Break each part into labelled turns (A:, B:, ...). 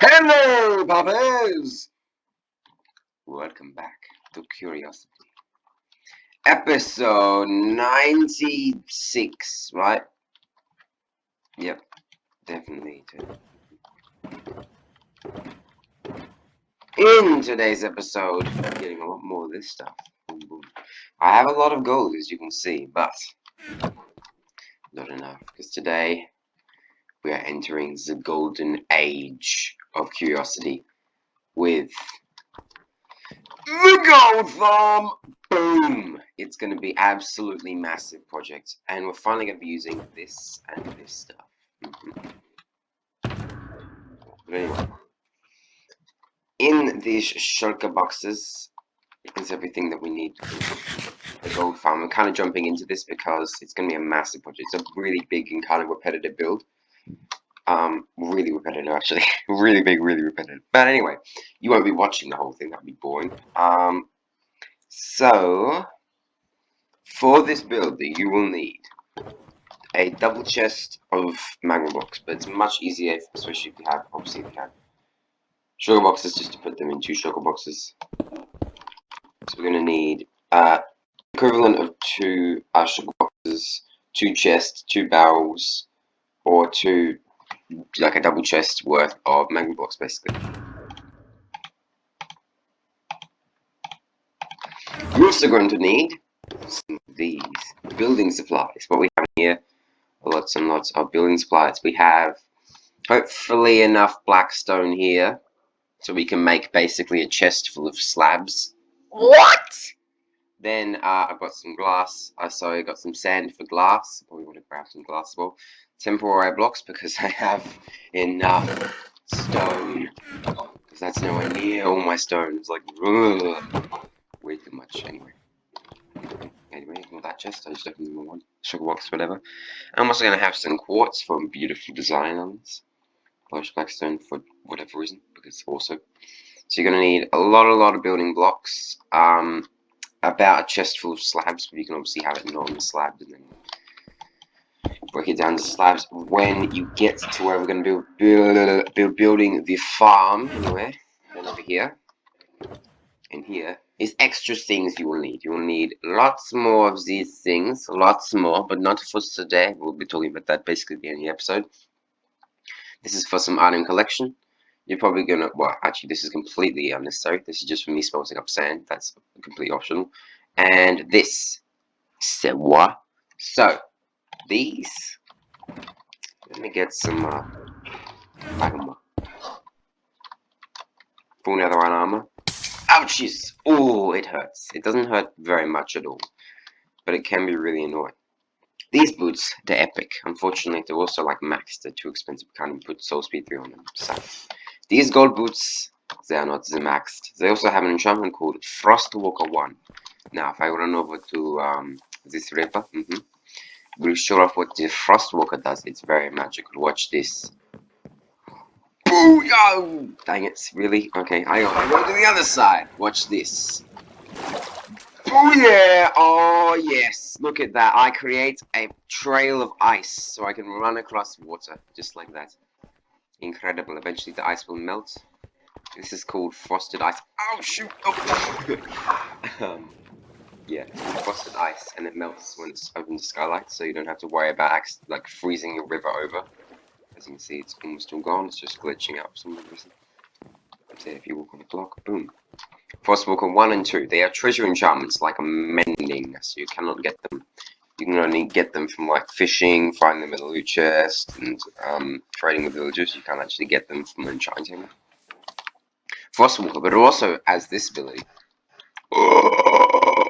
A: Hello, puppies! Welcome back to Curiosity. Episode 96, right? Yep, definitely. In today's episode, I'm getting a lot more of this stuff. Boom, boom. I have a lot of gold, as you can see, but not enough, because today we are entering the golden age of Curiosity with the gold farm! Boom! It's going to be absolutely massive project, and we're finally going to be using this and this stuff. But anyway, in these shulker boxes is everything that we need to build the gold farm. I'm kind of jumping into this because it's going to be a massive project. It's a really big and kind of repetitive build. Really repetitive actually. Really big, really repetitive. But anyway, you won't be watching the whole thing, that'd be boring. So for this build, you will need a double chest of magma blocks, but it's much easier, especially if you have, obviously, if you have sugar boxes, just to put them in 2 sugar boxes. So we're going to need equivalent of 2 sugar boxes, 2 chests, 2 barrels, or 2, like a double chest worth of magma blocks, basically. You're also going to need some of these building supplies. What we have here, lots and lots of building supplies. We have hopefully enough black stone here, so we can make basically a chest full of slabs. What? Then I've got some glass. Sorry, I got some sand for glass. Probably want to grab some glass as well. Temporary blocks because I have enough stone. Because that's nowhere near all my stone. It's like way too much. Anyway, ignore that chest. I just opened the one sugar box, whatever. I'm also going to have some quartz for a beautiful design on this. Polished blackstone for whatever reason, because also. So you're going to need a lot of building blocks. About a chest full of slabs, but you can obviously have it not on the slabs and then break it down to slabs. When you get to where we're going to be building the farm, anyway, then over here, and here is extra things you will need. You will need lots more of these things, lots more, but not for today. We'll be talking about that basically at the end of the episode. This is for some item collection. You're probably gonna, well, actually, this is completely unnecessary. This is just for me smelting up sand. That's completely optional. And this, c'est what? So, these, let me get some, armor. Full netherite armor. Ouchies! Oh, it hurts. It doesn't hurt very much at all, but it can be really annoying. These boots, they're epic. Unfortunately, they're also like maxed. They're too expensive. Can't even put soul speed 3 on them. So, these gold boots, they are not the maxed. They also have an enchantment called Frostwalker 1. Now, if I run over to this river, we'll show off what the Frostwalker does. It's very magical. Watch this. Booyah! Dang it, really? Okay, I go to the other side. Watch this. Oh yeah! Oh yes! Look at that. I create a trail of ice so I can run across water just like that. Incredible. Eventually the ice will melt. This is called frosted ice. Oh shoot! Oh. Yeah, frosted ice, and it melts when it's open to skylight, so you don't have to worry about like freezing your river over. As you can see, it's almost all gone. It's just glitching out for some reason. So if you walk on the block, boom. Frostwalker 1 and 2, they are treasure enchantments like a mending, so you cannot get them. You can only get them from like fishing, finding them in a loot chest, and trading with villagers. You can't actually get them from enchanting. Frostwalker, but it also has this ability. Oh,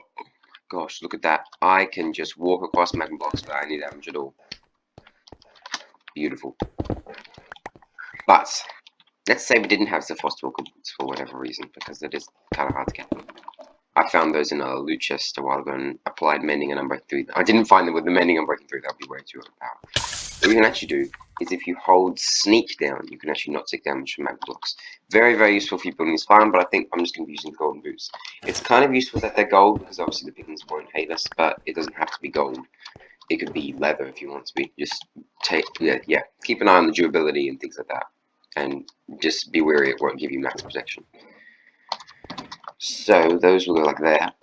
A: gosh, look at that. I can just walk across magma blocks without any damage at all. Beautiful. But let's say we didn't have the Frostwalker boots for whatever reason, because it is kind of hard to get them. I found those in a loot chest a while ago and applied mending and unbreaking 3. I didn't find them with the mending and breaking 3, that would be way too overpowered. What you can actually do is if you hold sneak down, you can actually not take damage from magma blocks. Very, very useful for you building this farm, but I think I'm just going to be using golden boots. It's kind of useful that they're gold, because obviously the pickings won't hate us, but it doesn't have to be gold. It could be leather if you want to be. Just take, yeah, keep an eye on the durability and things like that. and just be wary it won't give you max protection. So those will go like that.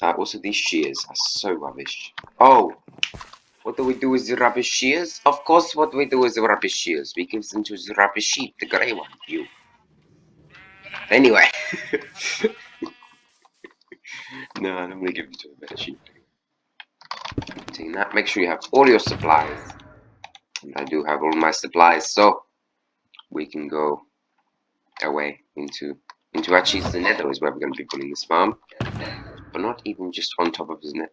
A: Also, these shears are so rubbish. Oh, what do we do with the rubbish shears? Of course, what we do with the rubbish shears, we give them to the rubbish sheep, the grey one. You. Anyway. No, I'm gonna give them to a better sheep. Taking that, make sure you have all your supplies. And I do have all my supplies, so we can go away into actually the nether is where we're going to be putting this farm. But not even just on top of the net.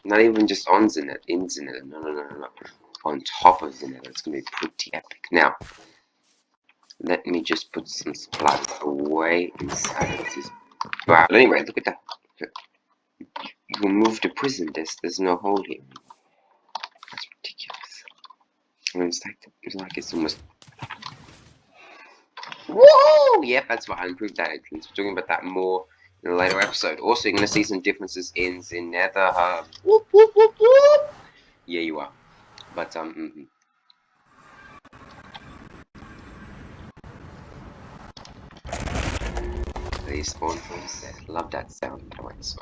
A: Not even just on the net, in the nether. No. On top of the nether. It's going to be pretty epic. Now, let me just put some supplies away inside of this. Wow. But anyway, look at that. You can move the prison desk. There's no hole here. That's ridiculous. I mean, it's like it's almost. Whoa! Yep, that's why I improved that entrance. We're talking about that more in a later episode. Also, you're going to see some differences in the nether hub. Whoop, whoop, whoop, whoop. Yeah, you are. But, They spawn from set. Love that sound, by the way. So,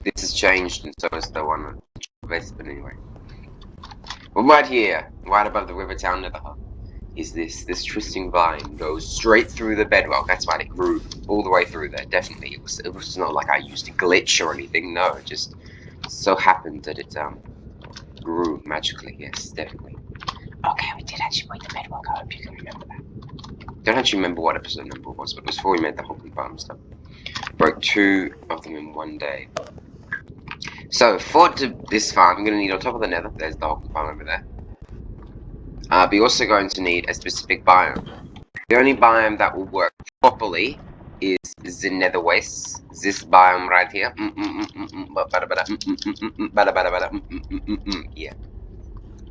A: this has changed, and so has the one on Vest, but anyway. Well, right here, right above the Rivertown nether hub, is this twisting vine goes straight through the bedrock. That's why it grew all the way through there. Definitely, it was not like I used a glitch or anything. No, it just so happened that it grew magically. Yes, definitely. Okay, we did actually make the bedrock. I hope you can remember that. Don't actually remember what episode number it was, but it was before we made the Hulking farm stuff. Broke 2 of them in one day. So for this farm, I'm gonna need on top of the nether. There's the Hulking farm over there. But you're also going to need a specific biome. The only biome that will work properly is the nether wastes. This biome right here. Yeah.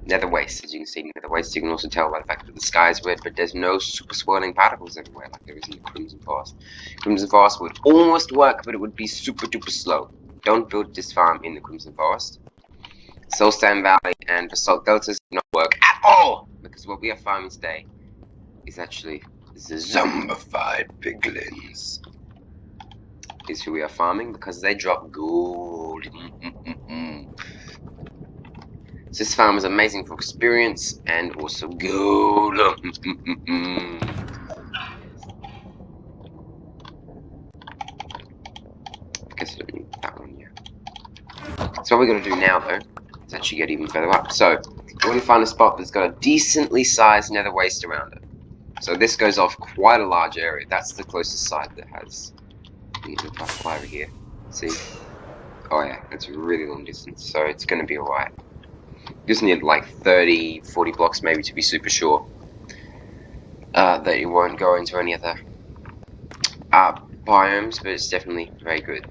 A: Nether wastes, as you can see, nether wastes. You can also tell by the fact that the sky is red, but there's no super swirling particles everywhere like there is in the Crimson Forest. Crimson Forest would almost work, but it would be super duper slow. Don't build this farm in the Crimson Forest. Soulstone Valley and Basalt Deltas do not work at all, because what we are farming today is actually the zombified piglins. Is who we are farming because they drop gold. So this farm is amazing for experience and also gold. Guess I don't need that one yet. So what we're going to do now, though, is actually get even further up. So we're going to find a spot that's got a decently sized nether waste around it. So this goes off quite a large area. That's the closest side that has. You can fly over here. See? Oh yeah, it's a really long distance, so it's going to be alright. You just need like 30, 40 blocks maybe to be super sure that you won't go into any other biomes, but it's definitely very good.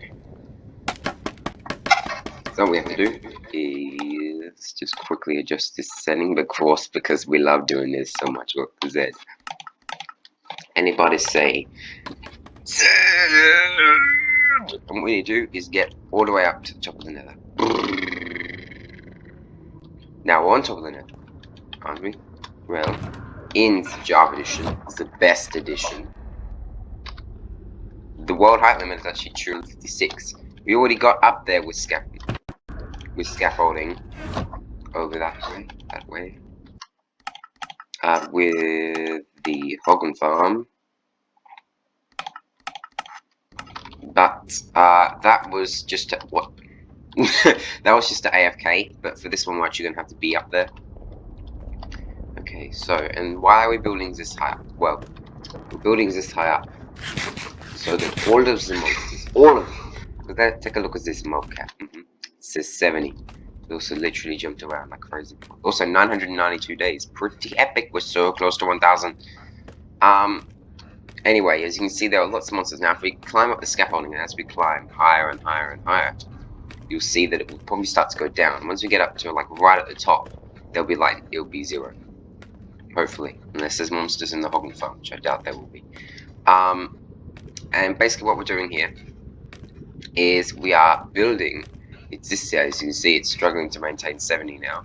A: So what we have to do is just quickly adjust this setting, but of course, because we love doing this so much, look, Z. Anybody say Z? And what we need to do is get all the way up to the top of the nether. Now we're on top of the nether, aren't we? Well, in the Java edition, it's the best edition. The world height limit is actually 256. We already got up there with scaffolding over that way. With the Hogan farm. But that was just what that was just the AFK, but for this one we're actually gonna have to be up there. Okay, so and why are we building this high up? Well, we're building this high up so that all of the monsters, all of them, take a look at this mobcat. It says 70. It also literally jumped around like crazy. Also 992 days, pretty epic. We're so close to 1,000. Anyway, as you can see, there are lots of monsters now. If we climb up the scaffolding, and as we climb higher and higher and higher, you'll see that it will probably start to go down. Once we get up to like right at the top, there'll be like it'll be 0. Hopefully, unless there's monsters in the Hogan farm, which I doubt there will be. And basically, what we're doing here is we are building. It's this, as you can see, it's struggling to maintain 70 now.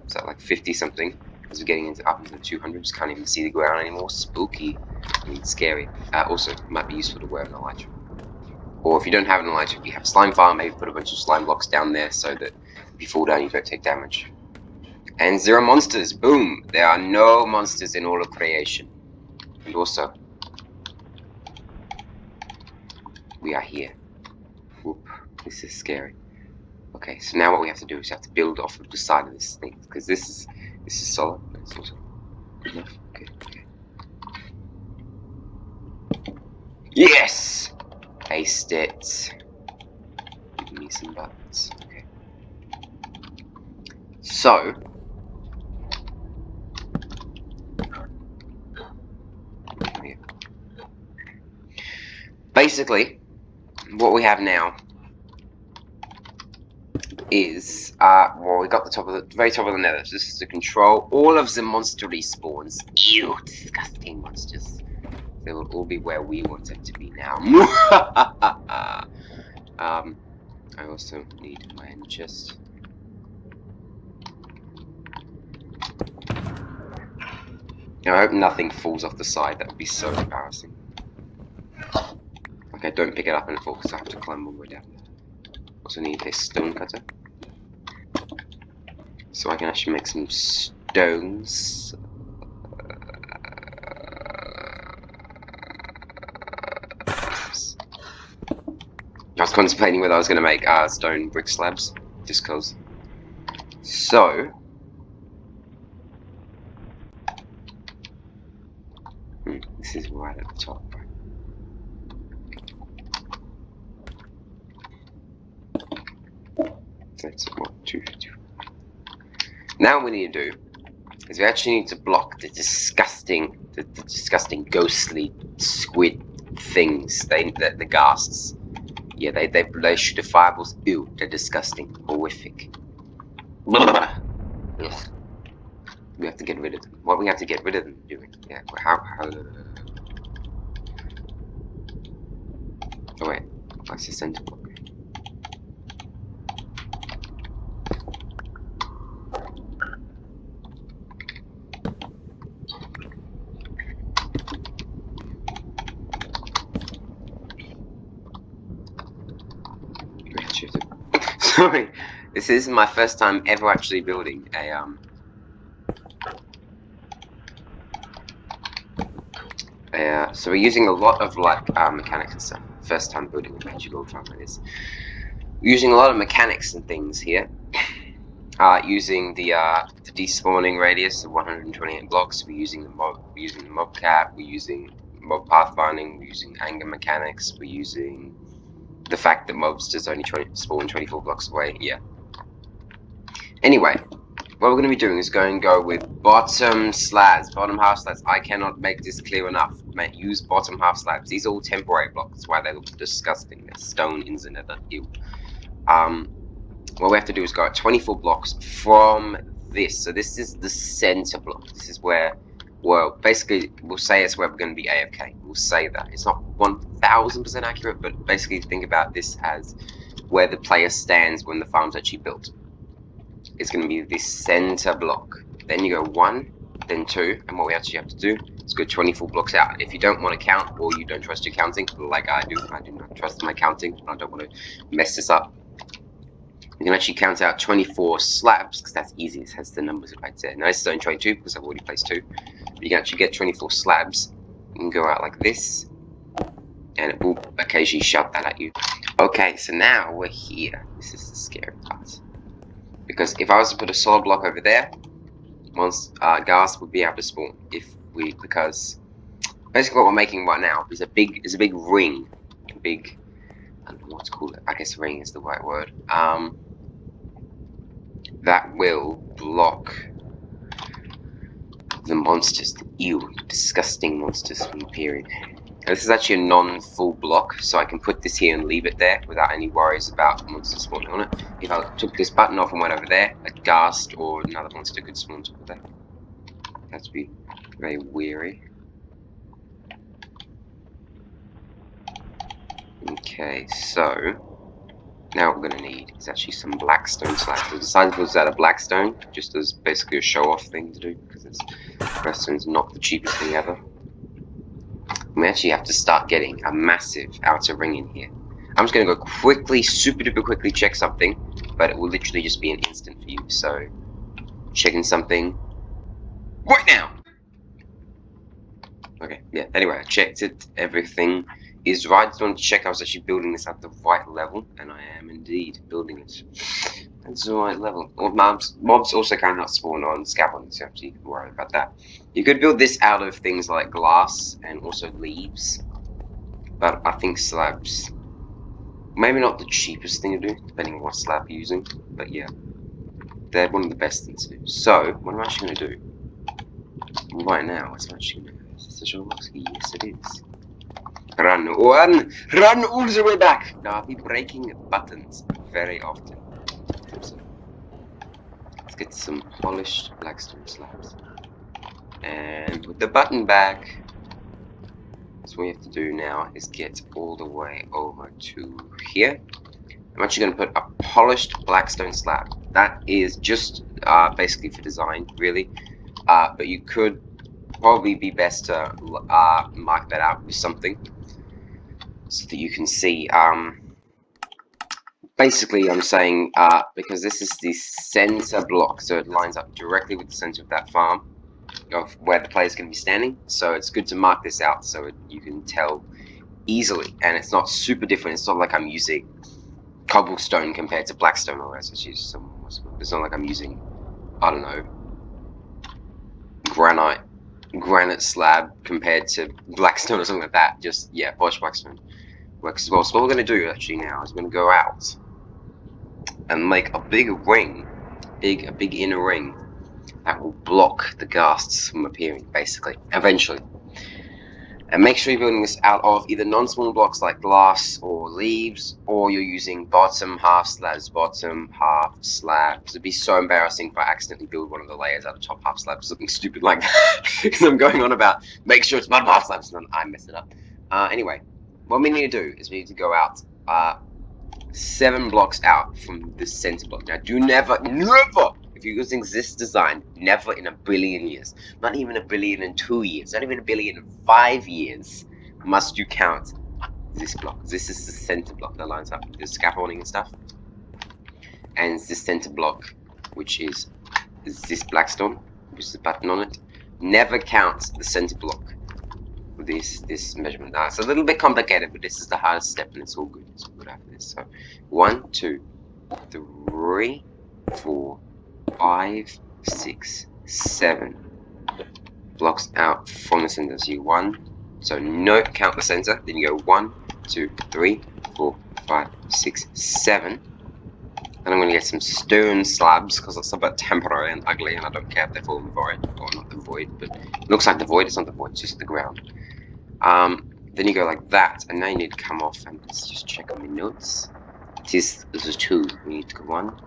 A: So like 50 something. As we're getting up into the 200s, can't even see the ground anymore. Spooky. I mean, scary. Also, it might be useful to wear an elytra. Or if you don't have an elytra, if you have a slime farm, maybe put a bunch of slime blocks down there so that if you fall down, you don't take damage. And 0 monsters. Boom! There are no monsters in all of creation. And also, we are here. Whoop. This is scary. Okay, so now what we have to do is have to build off of the side of this thing, because this is solid. It's also good enough. Okay, okay. Yes! Aced it. Give me some buttons. Okay. So, basically, what we have now is, well, we got the very top of the nether. So this is to control all of the monster respawns. Ew, disgusting monsters. They will all be where we want them to be now. I also need my end chest. I hope nothing falls off the side. That would be so embarrassing. Okay, don't pick it up and fall because I have to climb all the way down. Also need a stone cutter, so I can actually make some stones. I was contemplating whether I was going to make stone brick slabs, just cause. So, this is right at the top. That's what 250. Now what we need to do is we actually need to block the disgusting, ghostly squid things. The ghasts. Yeah, they shoot the fireballs. Ew, they're disgusting, horrific. Ugh. We have to get rid of them. What we have to get rid of them doing? Yeah, how? Oh wait, what's the center block? Sorry, this is my first time ever actually building a so we're using a lot of like mechanics and stuff. First time building a magical farm like this. We're using a lot of mechanics and things here. Using the despawning radius of 128 blocks. We're using the mob cap. We're using mob pathfinding. We're using anger mechanics. We're using the fact that mobs just only spawn 24 blocks away. Yeah. Anyway, what we're going to be doing is going to go with bottom slabs, bottom half slabs. I cannot make this clear enough. Use bottom half slabs. These are all temporary blocks. That's why they look disgusting. They're stone in the nether. Ew. What we have to do is go at 24 blocks from this. So this is the center block. This is where, well, basically, we'll say it's where we're going to be AFK. We'll say that. It's not 1000% accurate, but basically think about this as where the player stands when the farm's actually built. It's going to be this center block. Then you go 1, then 2, and what we actually have to do is go 24 blocks out. If you don't want to count, or you don't trust your counting, like I do not trust my counting. I don't want to mess this up. You can actually count out 24 slabs, because that's easy. It has the numbers right there. Now this is only 22, because I've already placed 2. But you can actually get 24 slabs. You can go out like this, and it will occasionally shout that at you. Okay, so now we're here. This is the scary part. Because if I was to put a solid block over there, once ghast would be able to spawn. Because basically what we're making right now is a big ring, I don't know what to call it. I guess ring is the right word. That will block the monsters, the disgusting monsters from appearing. Now, this is actually a non-full block, so I can put this here and leave it there without any worries about monsters spawning on it. If I took this button off and went over there, a ghast or another monster could spawn over there. That's be very weary. Okay, so Now what we're going to need is actually some blackstone slabs. I decided to build this out of blackstone, just as basically a show-off thing to do, because blackstone's not the cheapest thing ever. We actually have to start getting a massive outer ring in here. I'm just going to go quickly, super duper quickly check something, but it will literally just be an instant for you. So, checking something right now! Okay, yeah, anyway, I checked it, everything is right. I just wanted to check I was actually building this at the right level, and I am indeed building it at the right level. Mobs also cannot spawn on scaffolding, so you have to worry about that. You could build this out of things like glass and also leaves, but I think slabs, maybe not the cheapest thing to do, depending on what slab you're using, but yeah, they're one of the best things to do. So, what am I actually going to do right now? What's actually going to do? Is this a show box? Yes, it is. Run all the way back! Now, I'll be breaking buttons very often. So, let's get some polished blackstone slabs. And with the button back, so what we have to do now is get all the way over to here. I'm actually going to put a polished blackstone slab. That is just basically for design, really. But you could probably be best to mark that out with something so that you can see. Basically, I'm saying because this is the center block, so it lines up directly with the center of that farm, of where the player's going to be standing. So it's good to mark this out so you can tell easily, and it's not super different. It's not like I'm using cobblestone compared to blackstone, or else it's used some. It's not like I'm using, I don't know, granite slab compared to blackstone or something like that. Just yeah, polished blackstone works as well. So what we're going to do actually now is we're going to go out and make a big ring, a big inner ring that will block the ghasts from appearing, basically, eventually. And make sure you're building this out of either non-small blocks like glass or leaves, or you're using bottom half slabs, bottom half slabs. It'd be so embarrassing if I accidentally build one of the layers out of top half slabs, something stupid like that, because I'm going on about make sure it's bottom half slabs, and then I mess it up. Anyway, what we need to do is we need to go out 7 blocks out from the center block. Now, do never, if you're using this design, never in a billion years, not even a billion in 2 years, not even a billion in 5 years, must you count this block. This is the center block that lines up with the scaffolding and stuff. And it's the center block, which is this blackstone, which is the button on it. Never count the center block. This measurement. Now it's a little bit complicated, but this is the hardest step, and it's all good. It's all good after this. So 1, 2, 3, 4, 5, 6, 7 blocks out from the center. So you 1. So no, count the center. Then you go 1, 2, 3, 4, 5, 6, 7. And I'm going to get some stone slabs because it's a bit temporary and ugly, and I don't care if they fall in the void or not the void, but it looks like the void. It's not the void. It's just the ground. Then you go like that, and now you need to come off, and let's just check on my notes. This is 2. We need to go 1,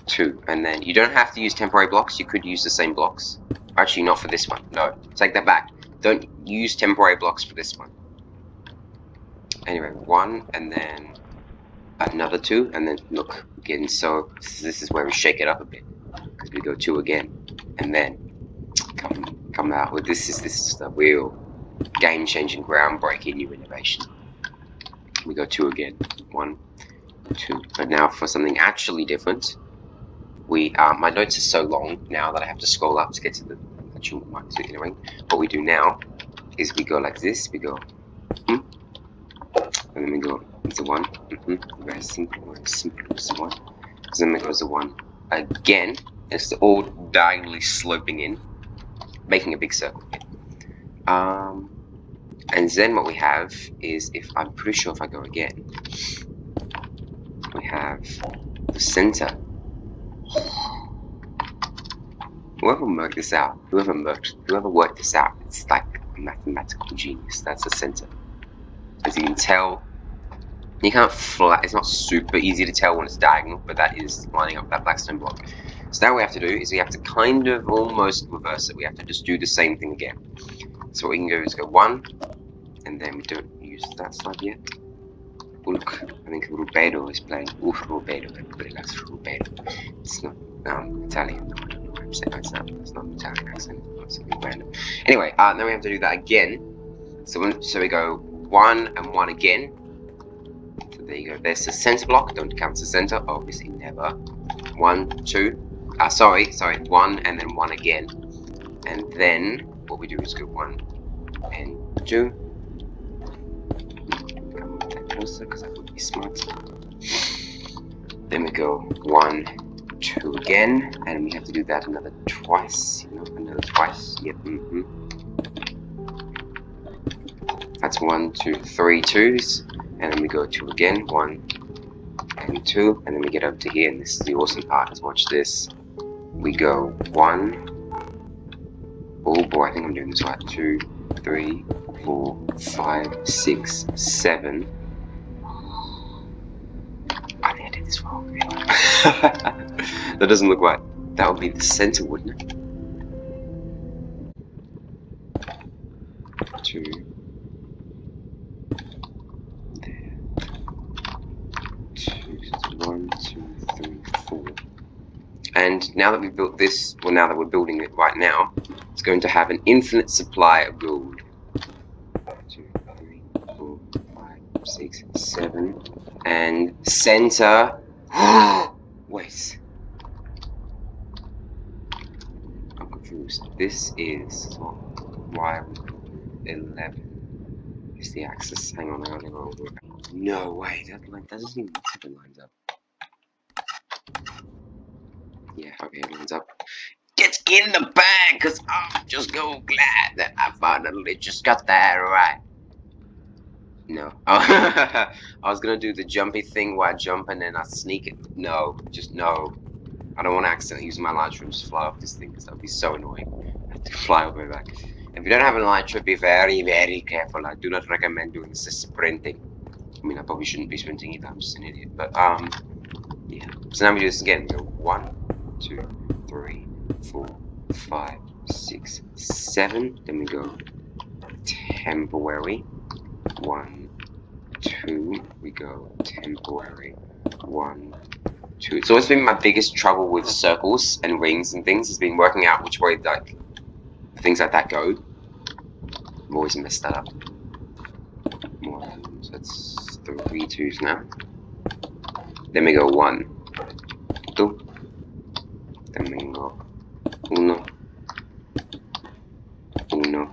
A: 2, and then you don't have to use temporary blocks. You could use the same blocks. Actually, not for this one. No, take that back. Don't use temporary blocks for this one. Anyway, 1, and then another 2, and then look again. So this is where we shake it up a bit, because we go 2 again, and then come out with this. This is the real game-changing, groundbreaking new innovation. We go 2 again. 1, 2. But now for something actually different, we my notes are so long now that I have to scroll up to get to the actual inner ring. What we do now is we go like this. We go, and then we go into 1. Very simple. Very simple. It's 1. So then it goes to 1 again. It's all diagonally sloping in, making a big circle. And then what we have is, if I'm pretty sure if I go again, we have the center. Whoever worked this out, whoever worked this out, it's like a mathematical genius. That's the center. As you can tell, you can't flat. It's not super easy to tell when it's diagonal, but that is lining up that blackstone block. So now what we have to do is we have to kind of almost reverse it. We have to just do the same thing again. So what we can do is go 1, and then we don't use that slab yet. Look, I think Rubedo is playing. Oof, Rubedo. Everybody likes Rubedo. It's not Italian. No, I don't know what I'm saying. It's not an Italian accent. It's something random. Anyway, then we have to do that again. So we go 1 and 1 again. So there you go. There's the center block. Don't count the center. Obviously, never. 1, 2. Sorry. 1 and then 1 again. And then what we do is go 1 and 2. Come a bit closer because that would be smart. Then we go 1, 2 again, and we have to do that another twice. Another twice. Yep. That's 1, 2, 3 twos, and then we go 2 again. 1 and 2, and then we get up to here, and this is the awesome part. Let's watch this. We go 1. Oh boy, I think I'm doing this right. 2, 3, 4, 5, 6, 7. I think I did this wrong. That doesn't look right. That would be the center, wouldn't it? 2. There. 2. 1, 2, 3, 4. And now that we've built this, well, now that we're building it right now, it's going to have an infinite supply of gold. 2, 3, 4, 5, 6, 7. And center. Wait. I'm confused. This is why 11 is the axis. Hang on, I gotta go over it. No way, that doesn't even look like it lines up. Yeah, okay, it lines up. Get in the bag, cause I'm just so glad that I finally just got that right. No. Oh, I was gonna do the jumpy thing where I jump and then I sneak it. No, just no. I don't want to accidentally use my elytra and just fly off this thing because that would be so annoying. I have to fly all the way back. If you don't have an elytra, be very, very careful. I do not recommend doing this sprinting. I mean, I probably shouldn't be sprinting either. I'm just an idiot. But, yeah. So now we do this again. We go 1, 2, 3, 4, 5, 6, 7. Then we go temporary. 1, 2. We go temporary. 1, 2. It's always been my biggest trouble with circles and rings and things, has been working out which way, like, things like that go. I've always messed that up. 1, so that's 3 twos now. Then we go 1, 2. Then we go 1, 1.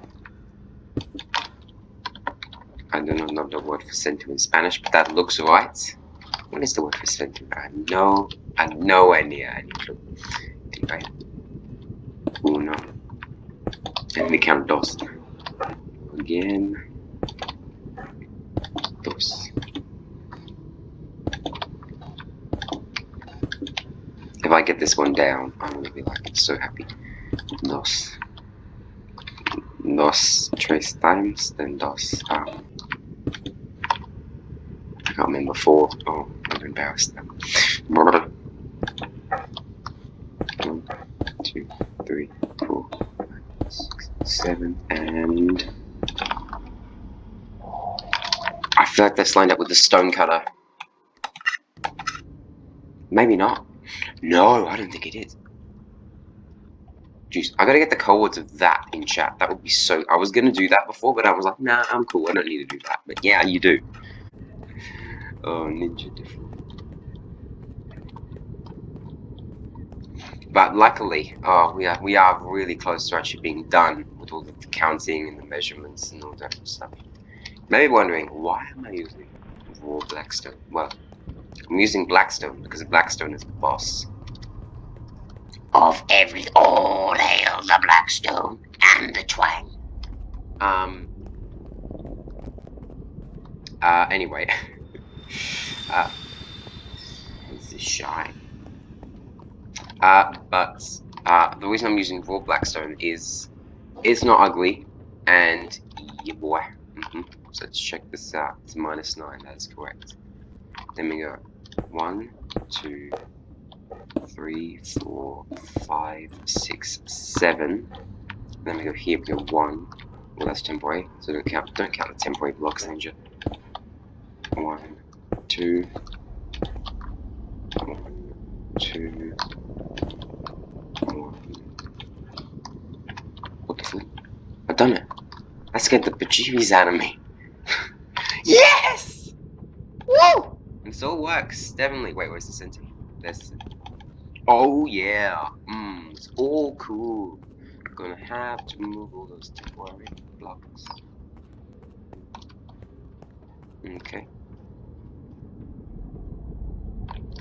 A: I do not know the word for center in Spanish, but that looks right. What is the word for center? I have no idea. Any clue. Anyway. 1. And we count dos. Again. Dos. If I get this one down, I'm gonna be like so happy. Dos. Dos 3 times, then dos. I can't remember 4. Oh, I'm embarrassed now. 1, 2, 3, 4, 5, 6, 7, and I feel like that's lined up with the stone cutter. Maybe not. No, I don't think it is. Jeez, I gotta get the codes of that in chat. That would be so. I was gonna do that before, but I was like, nah, I'm cool. I don't need to do that. But yeah, you do. Oh, ninja different. But luckily, we are really close to actually being done with all the counting and the measurements and all that stuff. Maybe wondering, why am I using raw blackstone? Well, I'm using blackstone because blackstone is the boss of every. All hail the blackstone and the twang. Anyway. This is shy. But the reason I'm using raw blackstone is it's not ugly, and yeah, boy. So let's check this out. It's -9. That is correct. Then we go 1, 2, 3, 4, 5, 6, 7. Then we go here. We go 1. Well, that's temporary. So don't count the temporary blocks, ninja. 1, 2, 1, 2, 1. What the fuck? I've done it. That scared the bejeebies out of me. Yes! Woo! It all works. Definitely. Wait, where's the center? There's the center. Oh yeah. It's all cool. Gonna have to move all those temporary blocks. Okay.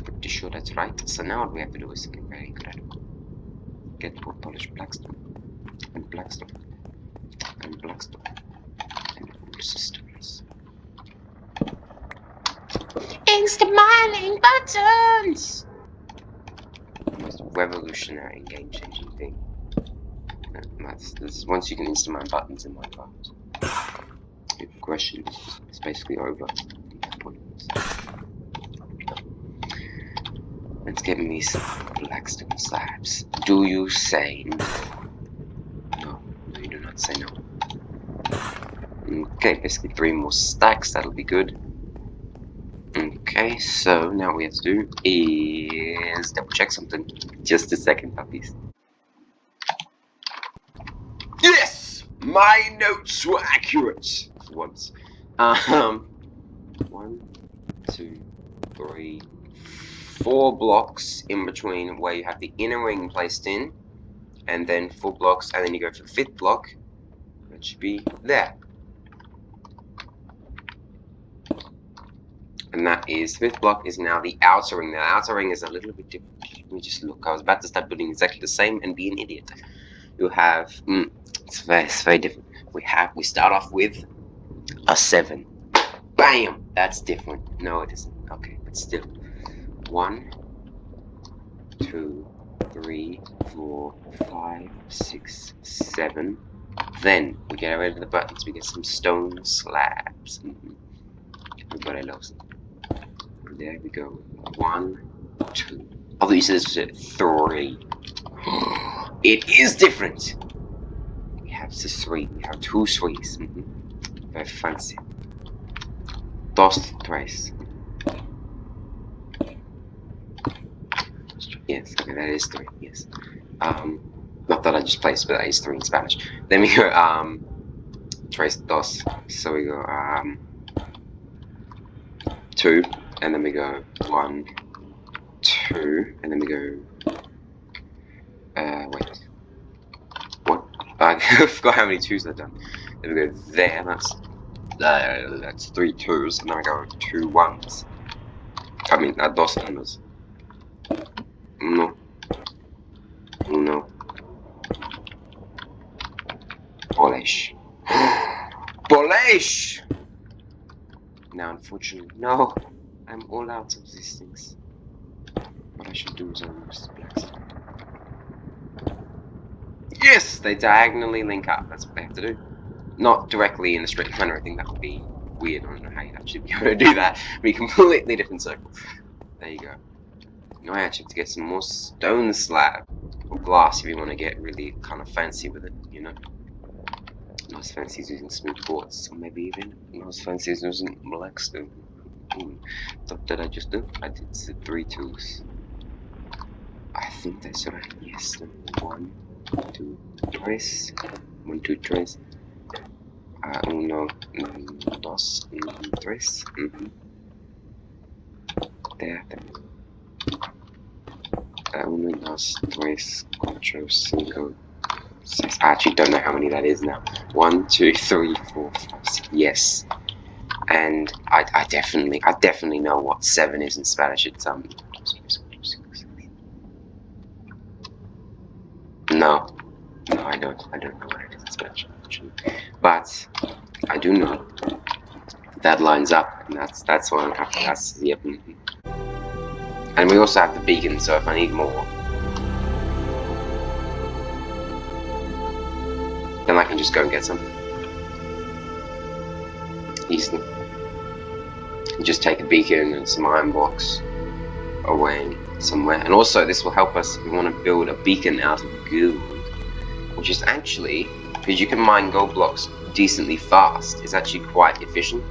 A: Pretty sure that's right. So now what we have to do is something very incredible. Get more polished blackstone. And blackstone. And blackstone. And all systems. Instant mining buttons! The most revolutionary and game-changing thing. This is once you can instant mine buttons in Minecraft. The progression is basically over. Let's get me some blackstone slabs. Do you say no? No, you do not say no. Okay, basically 3 more stacks, that'll be good. Okay, so now what we have to do is double check something. Just a second, puppies. Yes! My notes were accurate for once. 1, 2, 3, 4 blocks in between where you have the inner ring placed in, and then 4 blocks, and then you go for the 5th block. That should be there. And that is, 5th block is now the outer ring. The outer ring is a little bit different. Let me just look. I was about to start building exactly the same and be an idiot. You have, it's very different. We start off with a 7. Bam! That's different. No, it isn't. Okay, but still. 1, 2, 3, 4, 5, 6, 7. Then we get rid of the buttons. We get some stone slabs. Everybody loves them. There we go. 1, 2. Oh, you said this was 3. It is different. We have the 3. We have 2 3s. Very fancy. 2, 3. Yes, okay, that is 3. Yes. Not that I just placed, but that is 3 in Spanish. Then we go 2. So we go 2, and then we go 1, 2, and then we go wait. What? I forgot how many 2s I've done. Then we go there, that's 3 2s, and then we go 2 1s. I mean, 2 1s. No. No. Polish. Polish! Now, unfortunately, no. I'm all out of these things. What I should do is almost blackstone. Yes! They diagonally link up. That's what they have to do. Not directly in a straight line or anything. That would be weird. I don't know how you'd actually be able to do that. It'd be a completely different circle. There you go. Now I actually have to get some more stone slab. Or glass if you want to get really kind of fancy with it, you know. Not as fancy as using smooth quartz. Or maybe even not as fancy as using blackstone. What did I just do? I did the 3 2s. I think that's right. Yes. 1, 2, 3. 1, 2, 3. 1, 2, 3. There. 1, 2, 3, 4, 5, 6. I actually don't know how many that is now. 1, 2, 3, 4, 5, 6. Yes. And I definitely know what 7 is in Spanish. It's No, I don't know what it is in Spanish, actually. But I do know that lines up, and that's what I'm happy. That's yep. And we also have the beacon, so if I need more, then I can just go and get some easily. Just take a beacon and some iron blocks away somewhere. And also this will help us if we want to build a beacon out of gold, which is actually, because you can mine gold blocks decently fast, it's actually quite efficient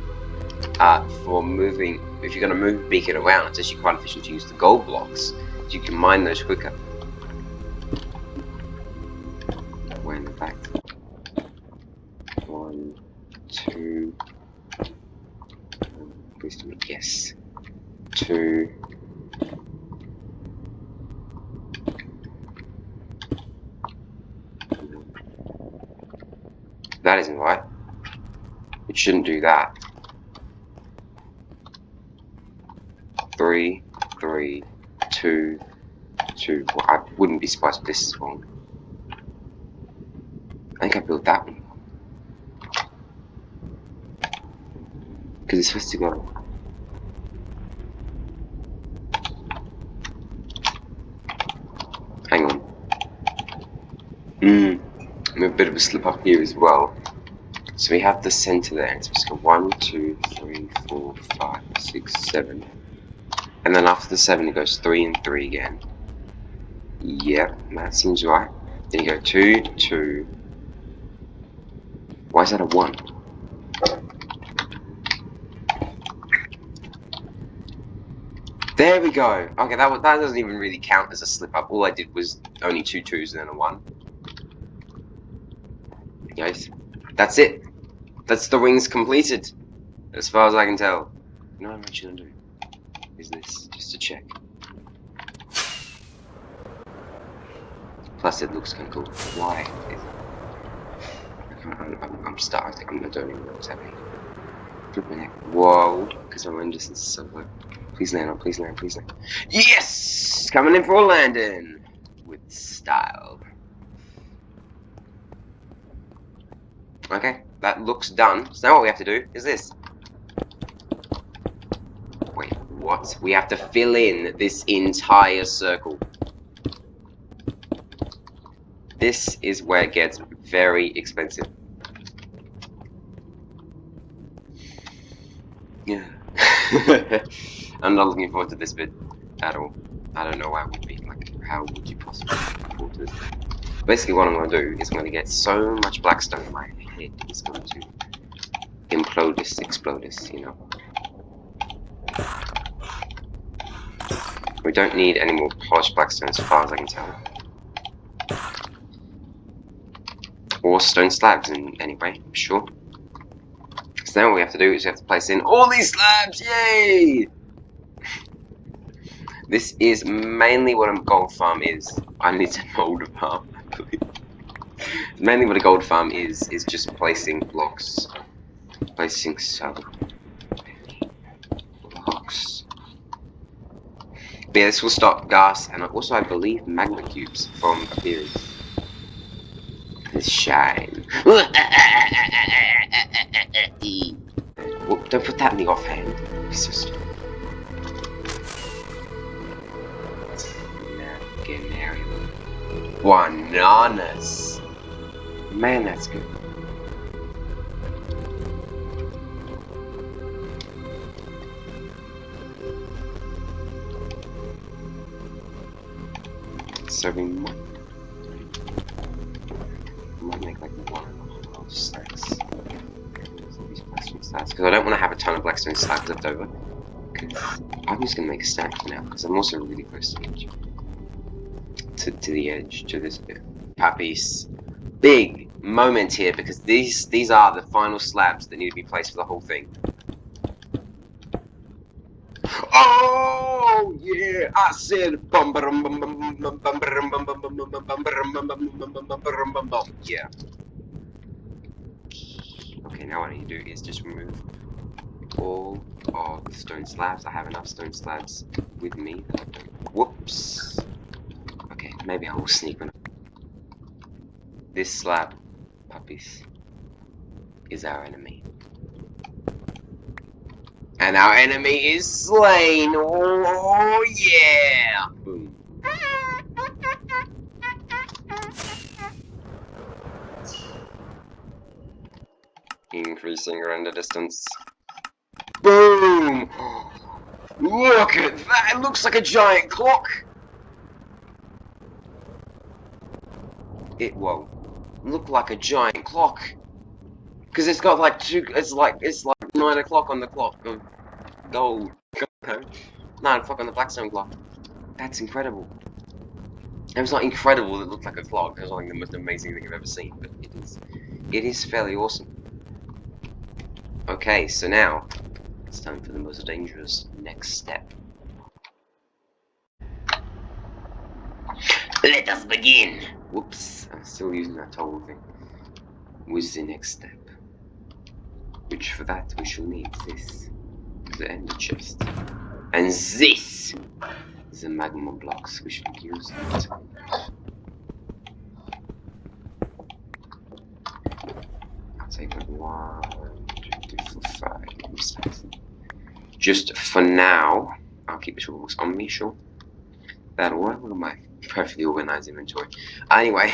A: for moving if you're going to move a beacon around, it's actually quite efficient to use the gold blocks, so you can mine those quicker. When in fact, 1, 2, wisdom, yes, 2. That isn't right. It shouldn't do that. 3, 3, 2, 2. Well, I wouldn't be surprised if this is wrong. I think I built that one. Because it's supposed to go. Hang on. I'm a bit of a slip up here as well. So we have the center there. It's supposed to go 1, 2, 3, 4, 5, 6, 7. And then after the 7 it goes 3 and 3 again. Yep, that seems right. Then you go 2, 2. Why is that a 1? There we go. Okay, that doesn't even really count as a slip up. All I did was only 2 2s and then a 1. Guys, that's it. That's the rings completed, as far as I can tell. You know what I'm actually gonna do? Is this just to check? Plus, it looks kind of cool. Why? I'm starting. I don't even know what's happening. Whoa! Because my run distance is so low. Please land on. Please land. Please land. Yes! Coming in for a landing with style. Okay, that looks done. So now what we have to do is this. Wait, what? We have to fill in this entire circle. This is where it gets very expensive. Yeah. I'm not looking forward to this bit at all. I don't know why I would be. Like, how would you possibly look forward to this? Basically, what I'm going to do is I'm going to get so much blackstone in my head, it's going to implode this, explode this, you know. We don't need any more polished blackstone as far as I can tell. Or stone slabs in any way, sure. So now what we have to do is we have to place in all these slabs, yay! This is mainly what a gold farm is. I need to mold a farm. Mainly what a gold farm is just placing blocks. Placing so many blocks. But yeah, this will stop gas and also I believe magma cubes from appearing. This shine. Whoop, don't put that in the offhand. It's just bananas. Man, that's good. So we might make like 1.5 stacks. These blackstone slabs, because I don't want to have a ton of blackstone slabs left over. I'm just going to make a stack for now, because I'm also really close to the edge. To the edge, to this bit. Puppies. Big moment here, because these are the final slabs that need to be placed for the whole thing. Oh yeah! I said bum bum bum bum bum bum bum bum bum bum bum bum bum. Yeah. Okay, now what I need to do is just remove all of the stone slabs. I have enough stone slabs with me. Whoops. Okay, maybe I will sneak one. This slab, puppies, is our enemy. And our enemy is slain! Oh yeah! Boom. Increasing render distance. Boom! Look at that! It looks like a giant clock! It won't look like a giant clock. Because it's got like it's like 9 o'clock on the clock. Gold. Go. 9 o'clock on the blackstone clock. That's incredible. It was not incredible, it looked like a clock. It was like the most amazing thing I've ever seen, but it is fairly awesome. Okay, so now it's time for the most dangerous next step. Let us begin! Whoops, I'm still using that toggle thing. What's the next step? Which for that we shall need this, the ender chest. And this! The magma blocks, we should use it. I'll take like 1, 2, 3, 4, 5. Just for now, I'll keep the tools on me, sure. That'll work. Look at my perfectly organized inventory. Anyway,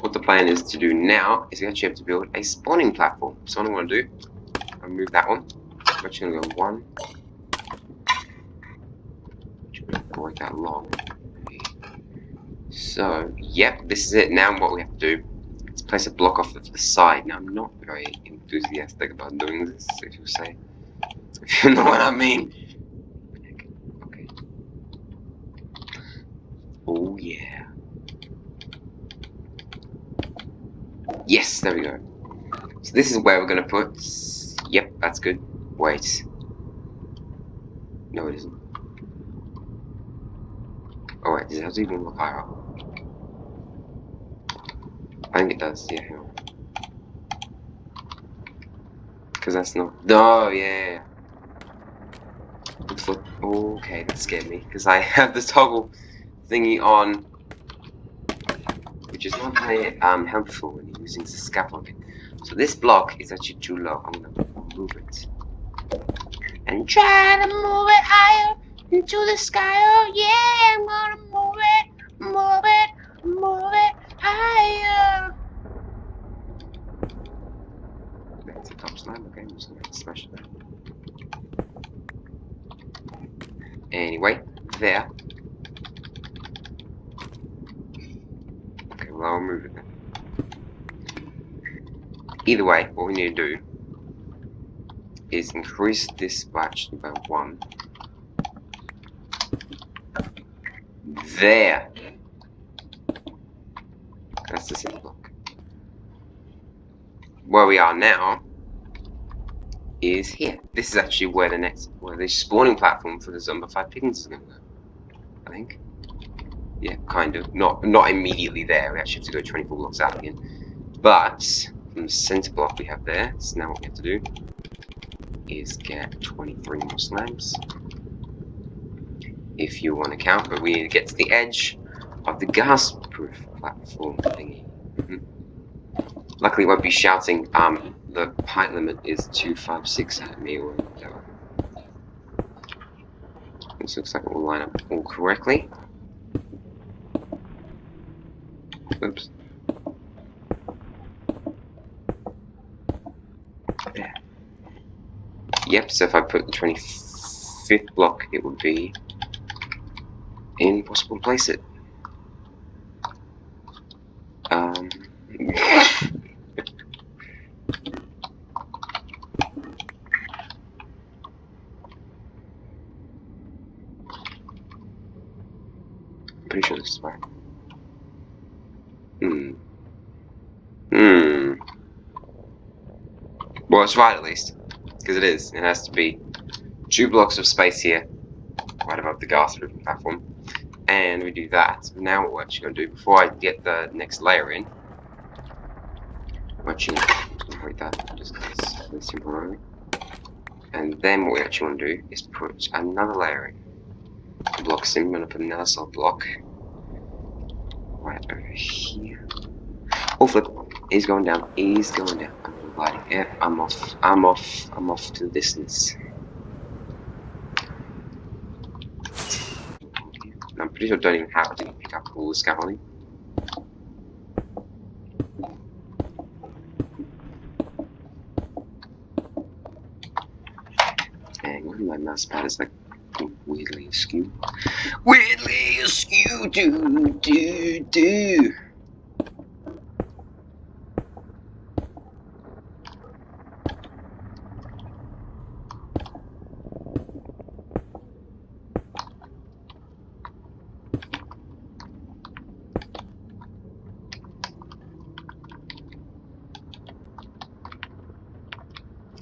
A: what the plan is to do now is we actually have to build a spawning platform. So what I'm going to do, I'll move that one. I'm actually going to go 1. Break that log. So, yep, this is it. Now what we have to do is place a block off of the side. Now I'm not very enthusiastic about doing this, if you say. If you know what I mean. Okay. Oh yeah. Yes, there we go. So this is where we're gonna put. Yep, that's good. Wait. No, it isn't. Oh wait, does it have to even look higher up? I think it does. Yeah. Hang on. Because that's not. Oh yeah. Okay, that scared me because I have the toggle thingy on, which is not very helpful when you're using the scaffolding. So this block is actually too low. I'm gonna move it and try to move it higher into the sky. Oh yeah, I'm gonna move it higher. That's a top slab. Okay, I'm just gonna smash that. Anyway, there. Okay, well I'll move it then. Either way, what we need to do is increase this batch by 1. There. That's the center block. Where we are now is here. This is actually where the spawning platform for the zombified piglins is going to go. I think. Yeah, kind of. Not immediately there. We actually have to go 24 blocks out again. But from the center block we have there. So now what we have to do is get 23 more slabs. If you want to count, but we need to get to the edge of the gas-proof platform thingy. Luckily, it won't be shouting. The height limit is 256 at me or whatever. This looks like it will line up all correctly. Oops. There. Yep. So if I put the 25th block, it would be impossible to place it. Pretty sure this is right. Well, it's right at least, because it is. It has to be 2 blocks of space here, right above the gas-proof platform, and we do that. Now what we're actually going to do, before I get the next layer in, we're actually going to break that just at least temporarily, and then what we actually want to do is put another layer in. The block's in. I'm going to put another solid block right over here. Oh flip! He's going down. He's going down. I'm gliding. Yep, I'm off. I'm off to the distance. I'm pretty sure I don't even have to pick up all the scaffolding. Hang on, my mouse pad is like weirdly askew. Weirdly askew, do.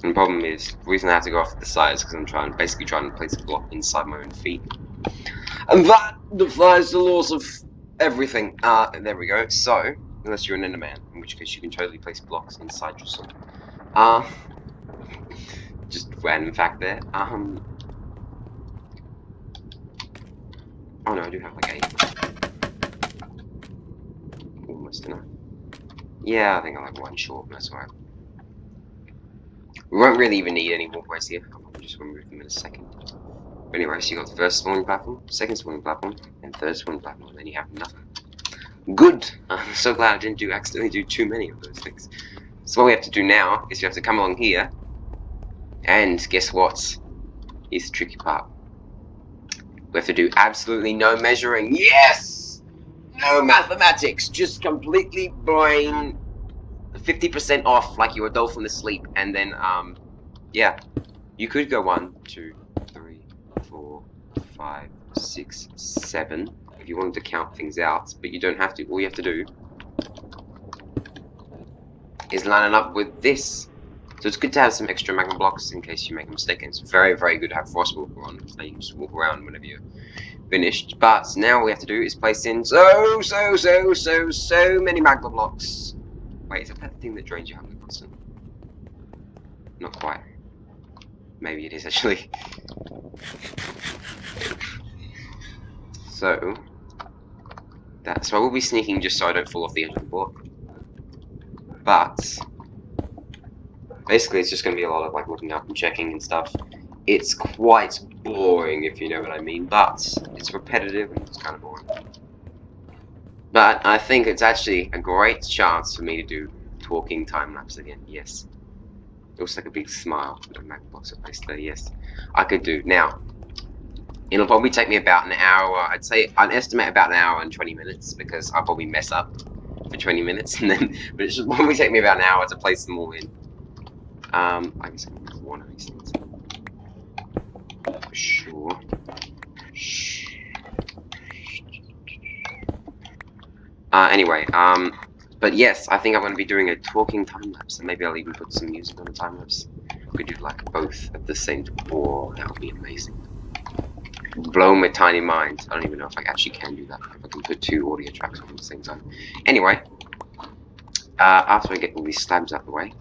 A: And the problem is, the reason I have to go off to the side is because I'm basically trying to place a block inside my own feet. And that defies the laws of everything. There we go. So, unless you're an Enderman, in which case you can totally place blocks inside yourself. Just random fact there. Oh no, I do have like 8. Almost enough. Yeah, I think I'm like 1 short, that's alright. We won't really even need any more quests here. I'll probably just remove them in a second. But anyway, so you got the first spawning platform, second spawning platform, and third spawning platform, and then you have nothing. Good! I'm so glad I didn't accidentally do too many of those things. So what we have to do now is you have to come along here, and guess what? Here's the tricky part. We have to do absolutely no measuring. Yes! No mathematics, just completely brain 50% off like you're a dolphin asleep, and then, yeah. You could go 1, 2, 3, 4, 5, 6, 7 if you wanted to count things out, but you don't have to. All you have to do is line it up with this. So it's good to have some extra magma blocks in case you make a mistake, and it's very, very good to have Frostwalker on, so you can just walk around whenever you're finished. But now all we have to do is place in so many magma blocks. Wait, is that thing that drains your hunger constant? Not quite. Maybe it is actually. So I will be sneaking just so I don't fall off the edge of the block. But basically, it's just going to be a lot of like looking up and checking and stuff. It's quite boring, if you know what I mean. But it's repetitive and it's kind of boring. But I think it's actually a great chance for me to do talking time lapse again. Yes. It looks like a big smile. The magma blocks are placed there. Yes, I could do now. It'll probably take me about an hour. I'd estimate about an hour and 20 minutes because I'll probably mess up for 20 minutes, and then but it should probably take me about an hour to place them all in. I guess I can do one of these things. Sure. Anyway, but yes, I think I'm going to be doing a talking time lapse, and maybe I'll even put some music on the time lapse. We could do like both at the same time. Oh, that would be amazing. Blow my tiny mind. I don't even know if I actually can do that. If I can put 2 audio tracks on at the same time. Anyway, after I get all these slabs out of the way,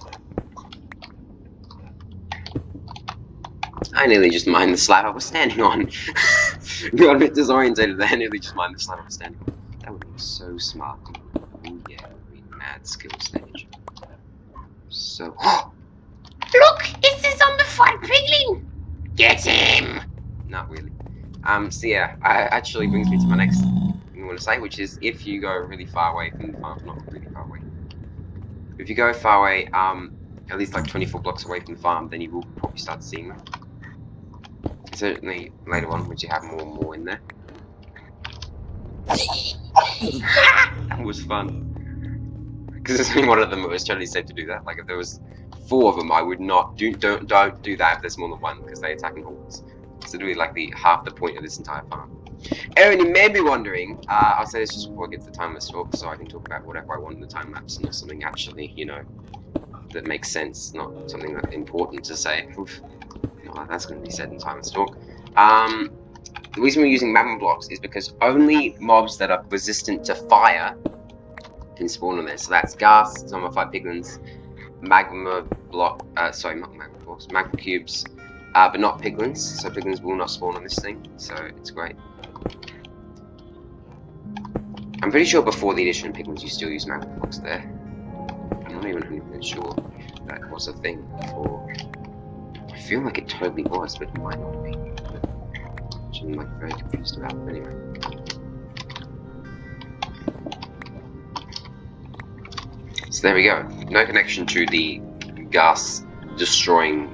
A: I nearly just mined the slab I was standing on. Got a bit disorientated there. I nearly just mined the slab I was standing on. That would be so smart. Ooh, yeah, that would be mad skill stage. So.
B: Look, it's a zombified piglin! Get him!
A: Not really. So yeah, actually brings me to my next thing I want to say, which is if you go really far away from the farm, not really far away. If you go far away, at least like 24 blocks away from the farm, then you will probably start seeing them. Certainly later on, once you have more and more in there. That was fun. Because it's only one of them it was totally safe to do that. Like if there was 4 of them, I would not don't do that if there's more than 1 because they attack in hordes. It's literally like half the point of this entire farm. And you may be wondering, I'll say this just before I get to the time-lapse talk, so I can talk about whatever I want in the time-lapse, not something actually, you know, that makes sense, not something that's important to say. Oof. No, that's going to be said in time-lapse talk. The reason we're using magma blocks is because only mobs that are resistant to fire can spawn on there. So that's gas, zombified piglins, magma block, sorry, not magma blocks, magma cubes, but not piglins. So piglins will not spawn on this thing, so it's great. I'm pretty sure before the addition of piglins you still use magma blocks there. I'm not even 100% sure that was a thing before. I feel like it totally was, but it might not be. Which I'm like very confused about, but anyway. So there we go. No connection to the gas destroying,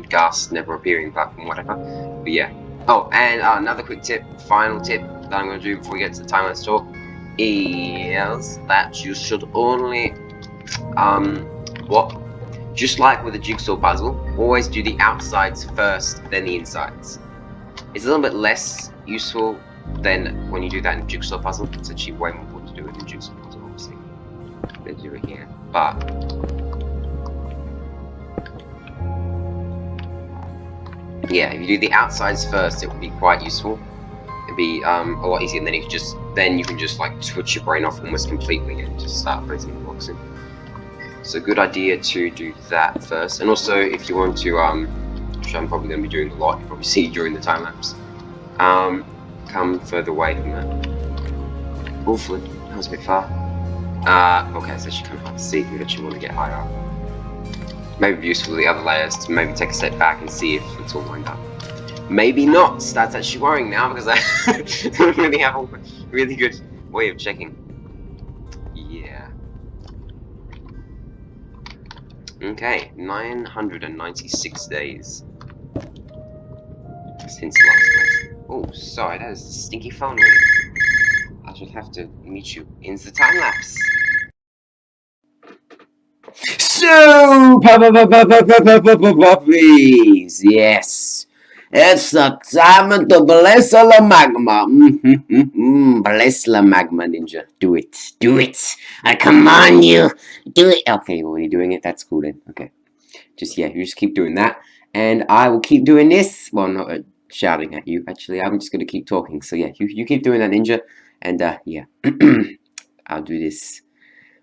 A: gas never appearing platform, whatever. But yeah. Oh, and another quick tip, final tip that I'm going to do before we get to the time-lapse talk is that you should only, just like with a jigsaw puzzle, always do the outsides first, then the insides. It's a little bit less useful than when you do that in a jigsaw puzzle. It's actually way more important to do it in a jigsaw puzzle, obviously, than do it here. But yeah, if you do the outsides first, it will be quite useful. It'd be a lot easier, and then you can just like switch your brain off almost completely and just start placing the blocks in. So good idea to do that first. And also, if you want to, which I'm probably going to be doing a lot, you'll probably see during the time lapse, come further away from that. Awfully, that was a bit far. Okay, so she kind of have to see if you actually want to get higher up. Maybe be useful for the other layers to maybe take a step back and see if it's all lined up. Maybe not. That's actually worrying now because I don't really have a really good way of checking. Yeah. Okay, 996 days since last place. Oh, sorry, that is a stinky phone ringing. I shall have to meet you in the time lapse. So, puppies, yes. It's the time to bless the magma. Bless the magma, ninja. Do it. Do it. I command you. Do it. Okay, you're already doing it. That's cool then. Okay. You just keep doing that. And I will keep doing this. Well, not shouting at you, actually. I'm just going to keep talking. So, yeah, you keep doing that, ninja. And, yeah. I'll do this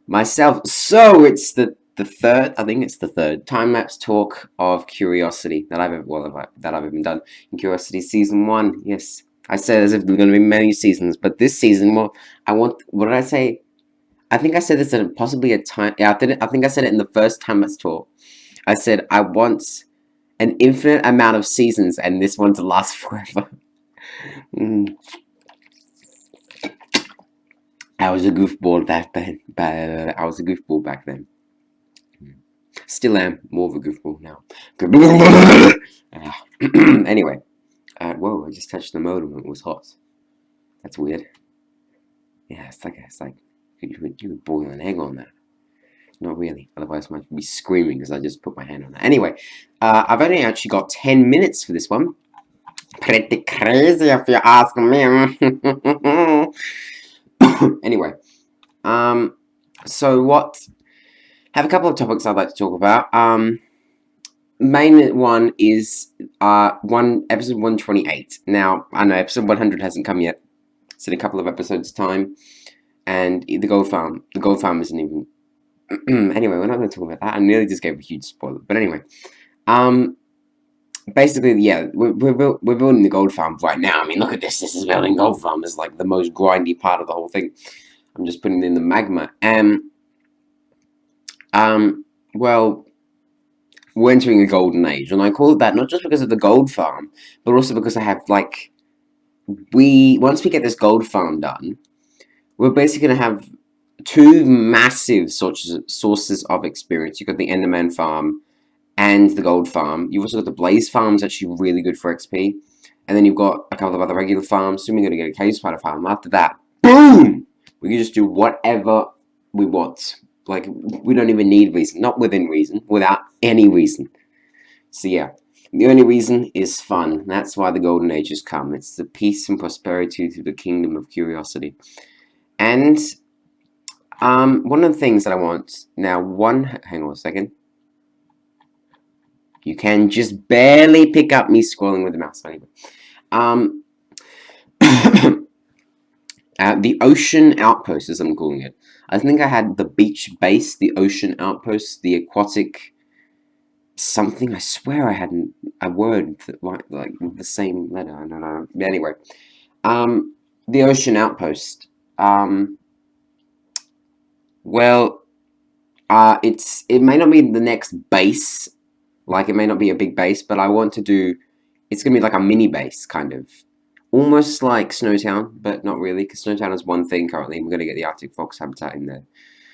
A: myself. So, it's the third, I think it's the third time-lapse talk of Curiosity that I've ever done in Curiosity Season 1. Yes, I said as if there were going to be many seasons, but this season, well, what did I say? I think I said this at possibly a time, yeah, I think I said it in the first time-lapse talk. I said I want an infinite amount of seasons and this one to last forever. I was a goofball back then. Still am more of a goofball now. Anyway, whoa! I just touched the modem. It was hot. That's weird. Yeah, it's like you would boil an egg on that. Not really. Otherwise, I might be screaming because I just put my hand on that. Anyway, I've only actually got 10 minutes for this one. Pretty crazy if you ask me. Anyway, so what? Have a couple of topics I'd like to talk about. Main one is episode 128. Now, I know episode 100 hasn't come yet. It's in a couple of episodes' time. And the gold farm. The gold farm isn't even... Anyway, we're not going to talk about that. I nearly just gave a huge spoiler. But anyway. Basically, yeah, we're building the gold farm right now. I mean, look at this. This is building gold farm. It's like the most grindy part of the whole thing. I'm just putting it in the magma. Well, we're entering a golden age, and I call it that not just because of the gold farm, but also because I have, like, once we get this gold farm done, we're basically going to have two massive sources of experience. You've got the Enderman farm and the gold farm. You've also got the Blaze farm, is actually really good for XP. And then you've got a couple of other regular farms. Soon we're going to get a cave spider farm. After that, boom! We can just do whatever we want. Like, we don't even need reason. Not within reason. Without any reason. So, yeah. The only reason is fun. That's why the Golden Age has come. It's the peace and prosperity through the kingdom of curiosity. And, one of the things that I want... Now, hang on a second. You can just barely pick up me scrolling with the mouse. Anyway. The Ocean Outpost, as I'm calling it. I think I had the beach base, the Ocean Outpost, the aquatic something. I swear I had a word that, like the same letter. I don't know. Anyway, the Ocean Outpost. Well, it may not be the next base. Like, it may not be a big base, but I want to do... It's going to be like a mini base, kind of. Almost like Snowtown, but not really, because Snowtown is one thing currently. We're going to get the Arctic Fox habitat in there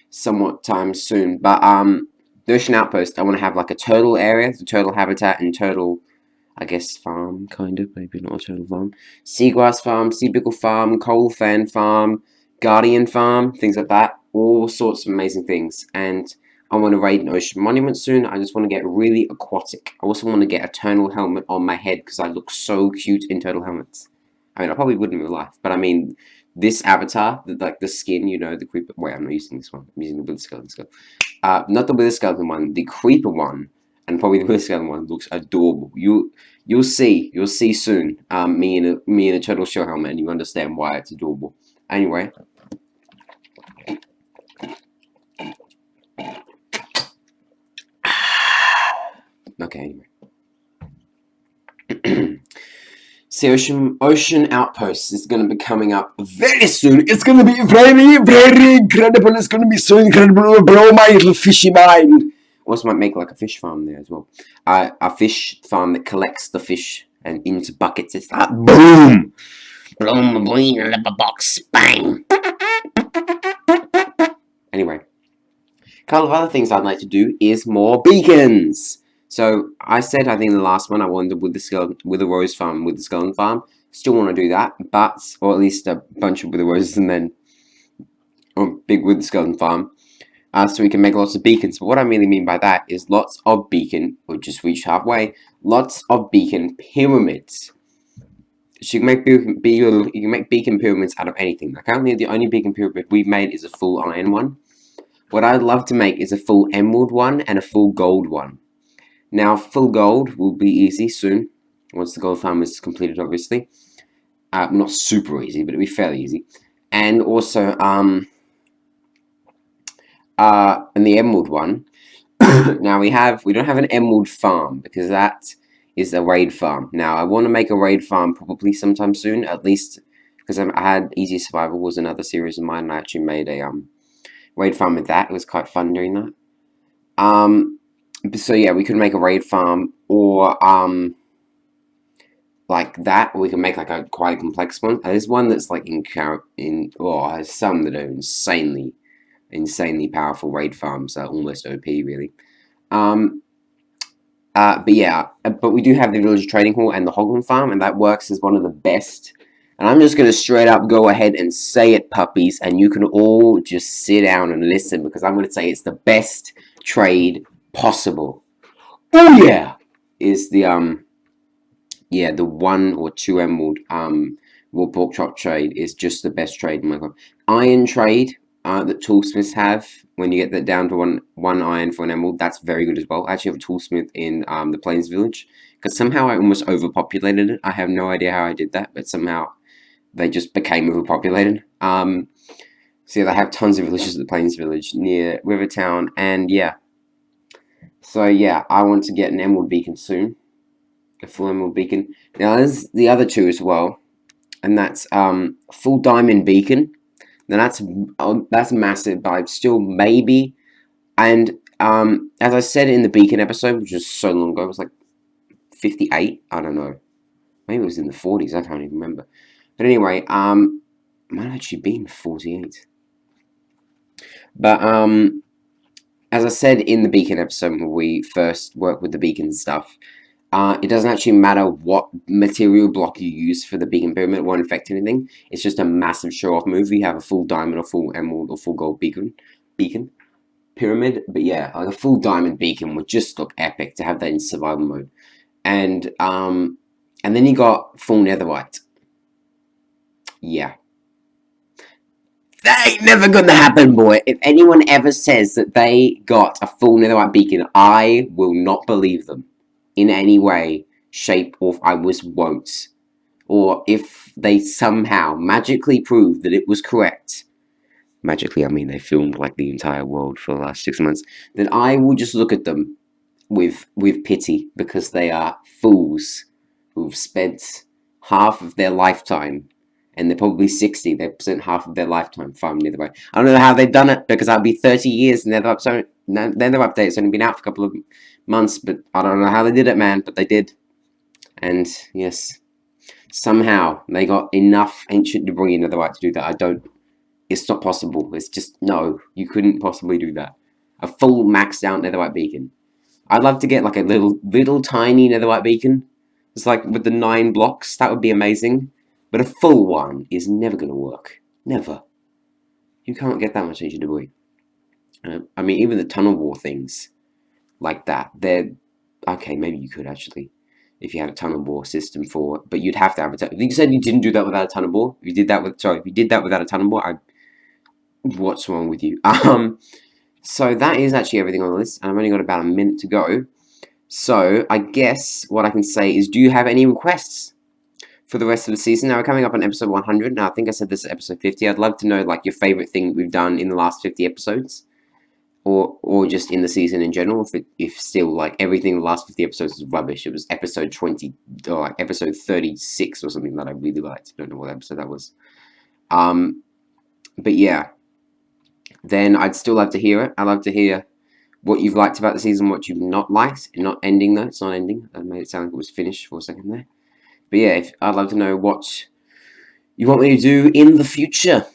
A: somewhat time soon. But the Ocean Outpost, I want to have like a turtle area, the turtle habitat, and turtle, I guess, farm, kind of. Maybe not a turtle farm. Seagrass farm, sea pickle farm, coal fan farm, guardian farm, things like that. All sorts of amazing things. And I want to raid an ocean monument soon. I just want to get really aquatic. I also want to get a turtle helmet on my head because I look so cute in turtle helmets. I mean, I probably wouldn't in real life, but I mean, this avatar, like the skin, you know, the creeper. Wait, I'm not using this one. I'm using the wither skeleton skull. Not the wither skeleton one, the creeper one. and probably the Whiskered one looks adorable. You'll see soon. Me in a turtle shell helmet, and you understand why it's adorable. Anyway. Okay, anyway. See, Ocean Outpost is going to be coming up very soon. It's going to be very, very incredible. It's going to be so incredible. It will blow my little fishy mind. Also might make like a fish farm there as well. A fish farm that collects the fish and into buckets. It's like, boom!
B: Blow my brain out of a box. Bang!
A: Anyway. A couple of other things I'd like to do is more beacons. So I said, I think in the last one I wanted with the rose farm, with the skeleton farm. Still want to do that, but or at least a bunch of with the roses and then big with the skeleton farm, so we can make lots of beacons. But what I really mean by that is lots of beacon. We just reached halfway. Lots of beacon pyramids. So you can make beacon pyramids out of anything. Like currently the only beacon pyramid we've made is a full iron one. What I'd love to make is a full emerald one and a full gold one. Now, full gold will be easy soon, once the gold farm is completed, obviously. Not super easy, but it'll be fairly easy. And also, in the emerald one, now we don't have an emerald farm, because that is a raid farm. Now, I want to make a raid farm probably sometime soon, at least, because I had Easy Survival was another series of mine, and I actually made a, raid farm with that. It was quite fun doing that. So yeah, we could make a raid farm or like that, or we can make like a quite complex one. There's one that's like there's some that are insanely powerful raid farms, almost OP really. But yeah, but we do have the village trading hall and the Hoglin farm, and that works as one of the best. And I'm just going to straight up go ahead and say it, puppies, and you can all just sit down and listen, because I'm going to say it's the best trade possible. Oh yeah! Is the, the 1 or 2 emerald, pork chop trade is just the best trade in Minecraft. Iron trade, that toolsmiths have, when you get that down to one iron for an emerald, that's very good as well. I actually have a toolsmith in, the Plains village, because somehow I almost overpopulated it. I have no idea how I did that, but somehow they just became overpopulated. So yeah, they have tons of villages at the Plains village near Rivertown, and yeah. So yeah, I want to get an emerald beacon soon, a full emerald beacon. Now there's the other 2 as well, and that's full diamond beacon. Now that's massive, but still maybe. And as I said in the beacon episode, which was so long ago, it was like 58. I don't know, maybe it was in the 40s. I can't even remember. But anyway, it might have actually been 48. But as I said in the beacon episode when we first worked with the beacon and stuff, it doesn't actually matter what material block you use for the beacon pyramid. It won't affect anything. It's just a massive show-off move. You have a full diamond or full emerald or full gold beacon pyramid. But yeah, like a full diamond beacon would just look epic to have that in survival mode. And then you got full netherite. Yeah. That ain't never gonna happen, boy. If anyone ever says that they got a full netherite beacon, I will not believe them in any way, shape, or won't. Or if they somehow magically prove that it was correct, magically I mean they filmed like the entire world for the last 6 months, then I will just look at them with pity, because they are fools who've spent half of their lifetime, and they're probably 60, they've spent half of their lifetime farming netherite. I don't know how they've done it, because that'll be 30 years, and nether update's only been out for a couple of months, but I don't know how they did it, man, but they did. And yes, somehow they got enough ancient debris in netherite to do that. It's not possible. It's just, no, you couldn't possibly do that. A full maxed out netherite beacon. I'd love to get like a little tiny netherite beacon. It's like with the 9 blocks, that would be amazing. But a full one is never going to work. Never. You can't get that much ancient debris. I mean, even the tunnel war things like that, they're... Okay, maybe you could actually, if you had a tunnel bore system for it, but you'd have to have a... You said you didn't do that without a tunnel bore? If you did that without a tunnel bore, what's wrong with you? So that is actually everything on the list, and I've only got about a minute to go. So, I guess what I can say is, do you have any requests for the rest of the season? Now, we're coming up on episode 100. Now, I think I said this at episode 50. I'd love to know, like, your favorite thing we've done in the last 50 episodes. Or just in the season in general. If still, like, everything in the last 50 episodes is rubbish. It was episode 20, or like episode 36 or something that I really liked. I don't know what episode that was. But yeah. Then I'd still love to hear it. I'd love to hear what you've liked about the season, what you've not liked. Not ending, though. It's not ending. That made it sound like it was finished for a second there. But yeah, I'd love to know what you want me to do in the future.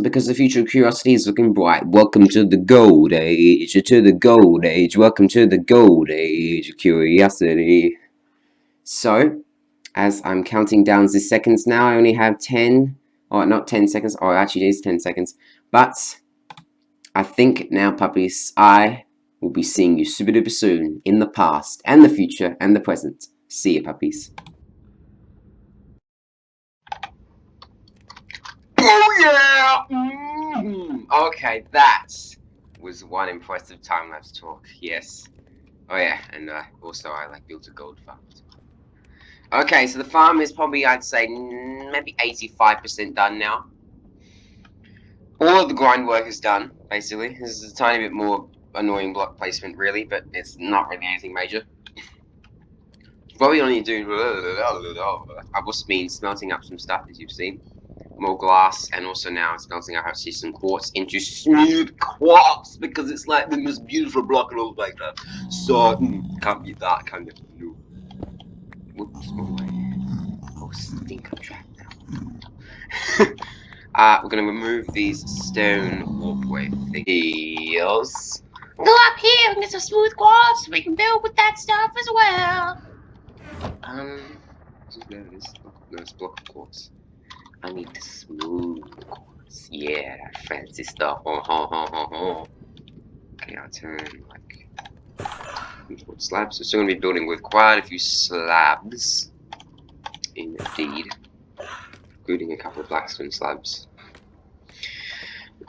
A: Because the future of curiosity is looking bright. Welcome to the gold age. To the gold age. Welcome to the gold age of curiosity. So, as I'm counting down the seconds now, I only have 10. Or not 10 seconds. Oh, actually, it is 10 seconds. But I think now, puppies, I will be seeing you super duper soon in the past and the future and the present. See you, puppies. Oh yeah! Okay, that was one impressive time-lapse talk, yes. Oh yeah, and also I like built a gold farm. Okay, so the farm is probably, I'd say, maybe 85% done now. All of the grind work is done, basically. This is a tiny bit more annoying block placement, really, but it's not really anything major. Probably only doing... I've also been smelting up some stuff, as you've seen. More glass, and also now it's melting up actually some quartz into smooth quartz because it's like the most beautiful block and all like that. So can't be that kind of no. Whoops, oh stink, I'm trapped now. We're gonna remove these stone walkway thingies.
B: Go up here and get some smooth quartz so we can build with that stuff as well.
A: No, it's block of quartz. I need to smooth quartz. Yeah, fancy stuff. Okay, I'll turn like slabs. So still gonna be building with quite a few slabs. Indeed. Including a couple of blackstone slabs.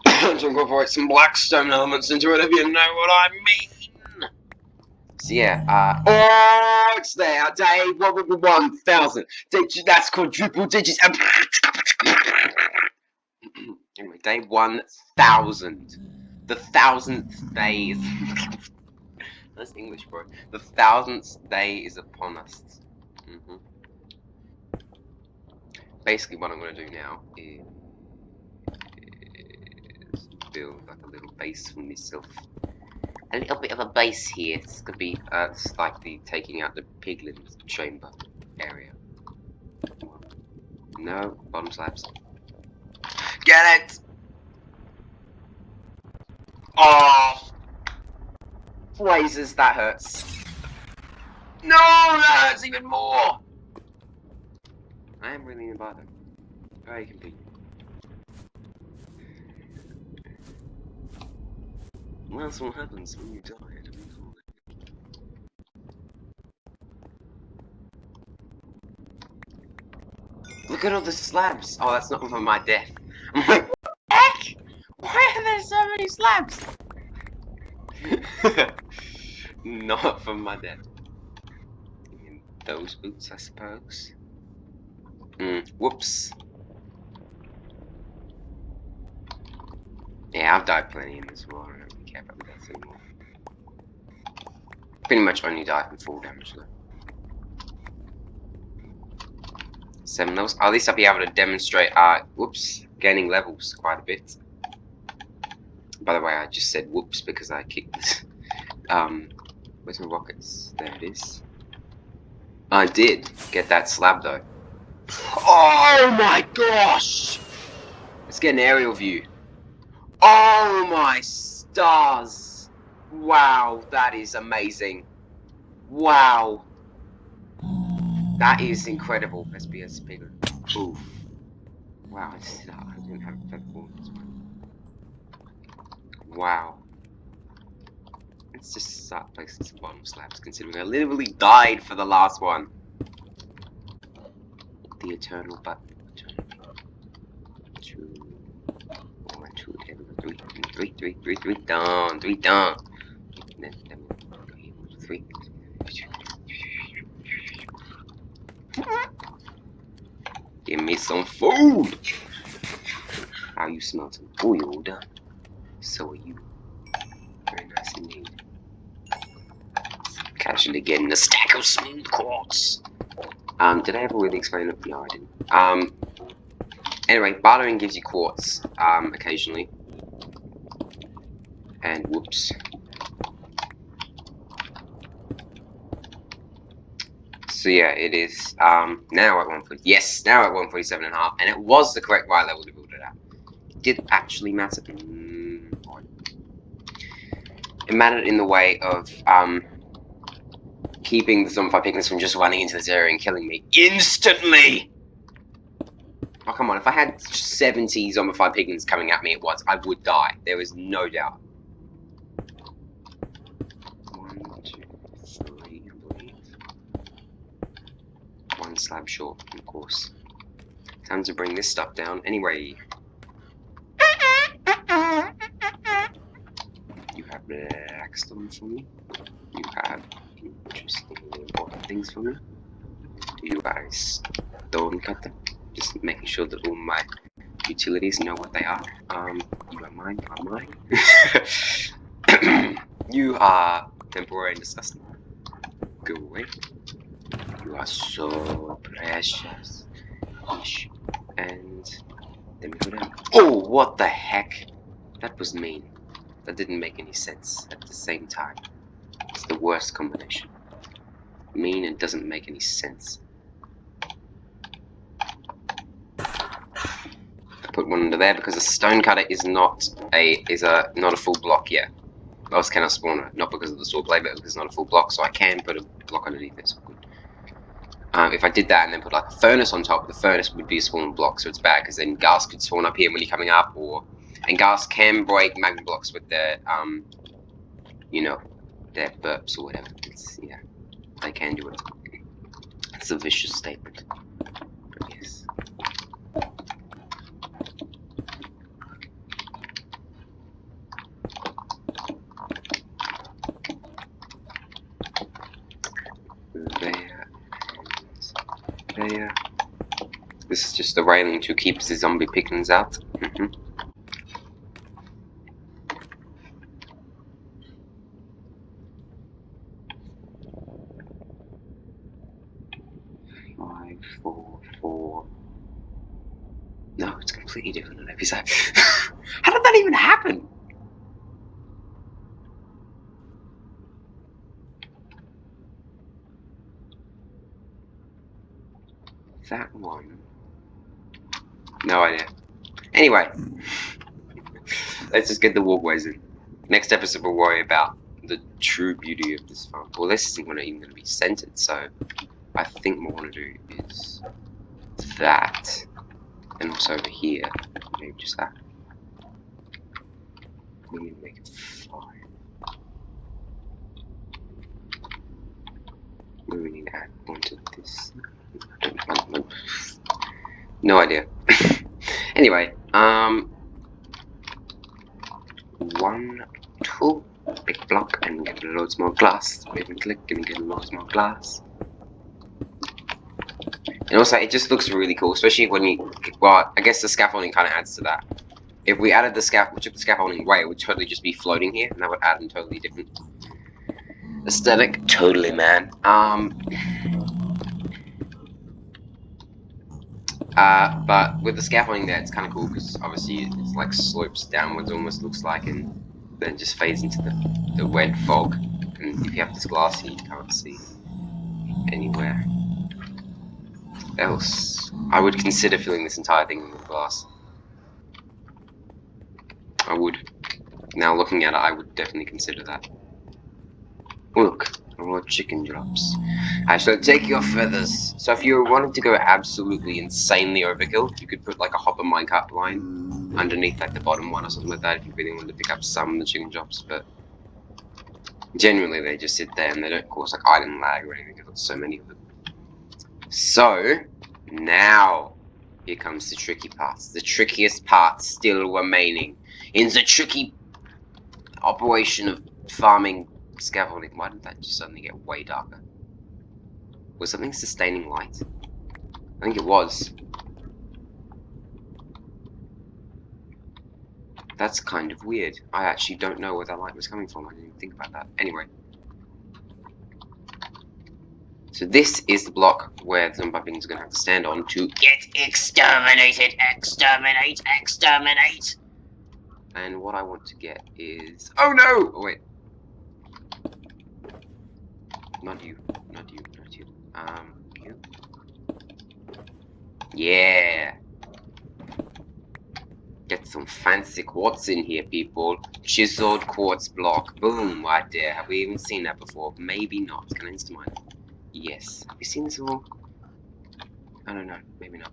A: To incorporate some blackstone elements into it, if you know what I mean. So yeah, oh, it's there, day 1,000. That's quadruple digits. Anyway, day 1,000. The 1000th day is... That's English, bro. The 1000th day is upon us. Basically, what I'm going to do now is build like a little base for myself. A little bit of a base here. It's going to be slightly taking out the piglin chamber area. No, bottom slabs. Get it! Oh! Blazes, that hurts. No, that hurts even more! I am really nearby them. Very convenient. Well, that's what happens when you die. Look at all the slabs! Oh, that's not from my death. I'm like, what the heck? Why are there so many slabs? Not from my death. In those boots, I suppose. Whoops. Yeah, I've died plenty in this war. I don't really care about the deaths anymore. Pretty much only die from full damage though. 7 levels. At least I'll be able to demonstrate whoops, gaining levels quite a bit. By the way, I just said whoops because I kicked this. Where's my rockets? There it is. I did get that slab though. Oh my gosh! Let's get an aerial view. Oh my stars! Wow, that is amazing. Wow. That is incredible. SBS bigger. Oof. Wow, I didn't have a feather fall this one. Wow. Let's just start placing some bottom slabs, considering I literally died for the last one. The eternal button. 2, 1, 2, 3 down, 3 down. Then 3. Give me some food! How you smell some oil done? So are you. Very nice indeed. Casually getting a stack of smooth quartz. Did I ever really explain it? No, I didn't. Anyway, bartering gives you quartz, occasionally. And whoops. So yeah, it is, now at 140. Yes, now at 147.5, and it was the correct right level to build it at. Did it actually matter? It mattered in the way of, keeping the Zombify Piglins from just running into this area and killing me instantly! Oh, come on, if I had 70 Zombify Piglins coming at me at once, I would die. There was no doubt. 1, 2, 3, I believe. One slab short, of course. Time to bring this stuff down. Anyway. You have blackstone for me. You have interestingly important things for me. You guys stone cutter. Just making sure that all my utilities know what they are. You are mine, you are mine. You are temporary and disgusting. Go away. You are so precious. And then we go down. Oh, what the heck? That was mean. That didn't make any sense at the same time. It's the worst combination. Mean and doesn't make any sense. Put one under there because a stone cutter is not a full block yet. Else cannot spawn it, not because of the sword blade, but because it's not a full block, so I can put a block underneath it. So good. If I did that and then put like a furnace on top, the furnace would be a spawn block, so it's bad because then gas could spawn up here when you're coming up, and gas can break magma blocks with their you know, their burps or whatever. Yeah, they can do it. It's a vicious statement. But yes. There and there. This is just the railing to keep the zombie piglins out. 5, 4, 4. No, it's completely different on every side. How did that even happen? That one. No idea. Anyway, let's just get the walkways in. Next episode we'll worry about the true beauty of this farm. Well, this isn't even going to be centered, so I think what I want to do is that, and also over here, maybe just that. We need to make it 5. We need to add one to this. No idea. Anyway, 1, 2, big block, and get loads more glass. Wait and click, and get loads more glass. And also, it just looks really cool, especially when you. Well, I guess the scaffolding kind of adds to that. If we added the took the scaffolding away, it would totally just be floating here, and that would add a totally different aesthetic. Totally, man. But with the scaffolding there, it's kind of cool because obviously it's like slopes downwards, almost looks like, and then just fades into the red fog. And if you have this glass here, you can't see anywhere else. I would consider filling this entire thing with glass. I would. Now looking at it, I would definitely consider that. Look, more chicken drops. I shall take your feathers. So if you wanted to go absolutely insanely overkill, you could put like a hopper minecart line underneath like the bottom one or something like that if you really wanted to pick up some of the chicken drops, but generally they just sit there and they don't cause like item lag or anything because there's so many of them. So, now here comes the tricky parts. The trickiest part still remaining in the tricky operation of farming scaffolding. Why did that just suddenly get way darker? Was something sustaining light? I think it was. That's kind of weird. I actually don't know where that light was coming from. I didn't even think about that. Anyway. So this is the block where the zombie pig's going to have to stand on to get exterminated. Exterminate, exterminate. And what I want to get is... Oh no! Oh wait. Not you. Not you. Not you. You? Yeah. Get some fancy quartz in here, people. Chiseled quartz block. Boom, right there. Have we even seen that before? Maybe not. Can I insta mine? Yes. Have you seen this before? I don't know. Maybe not.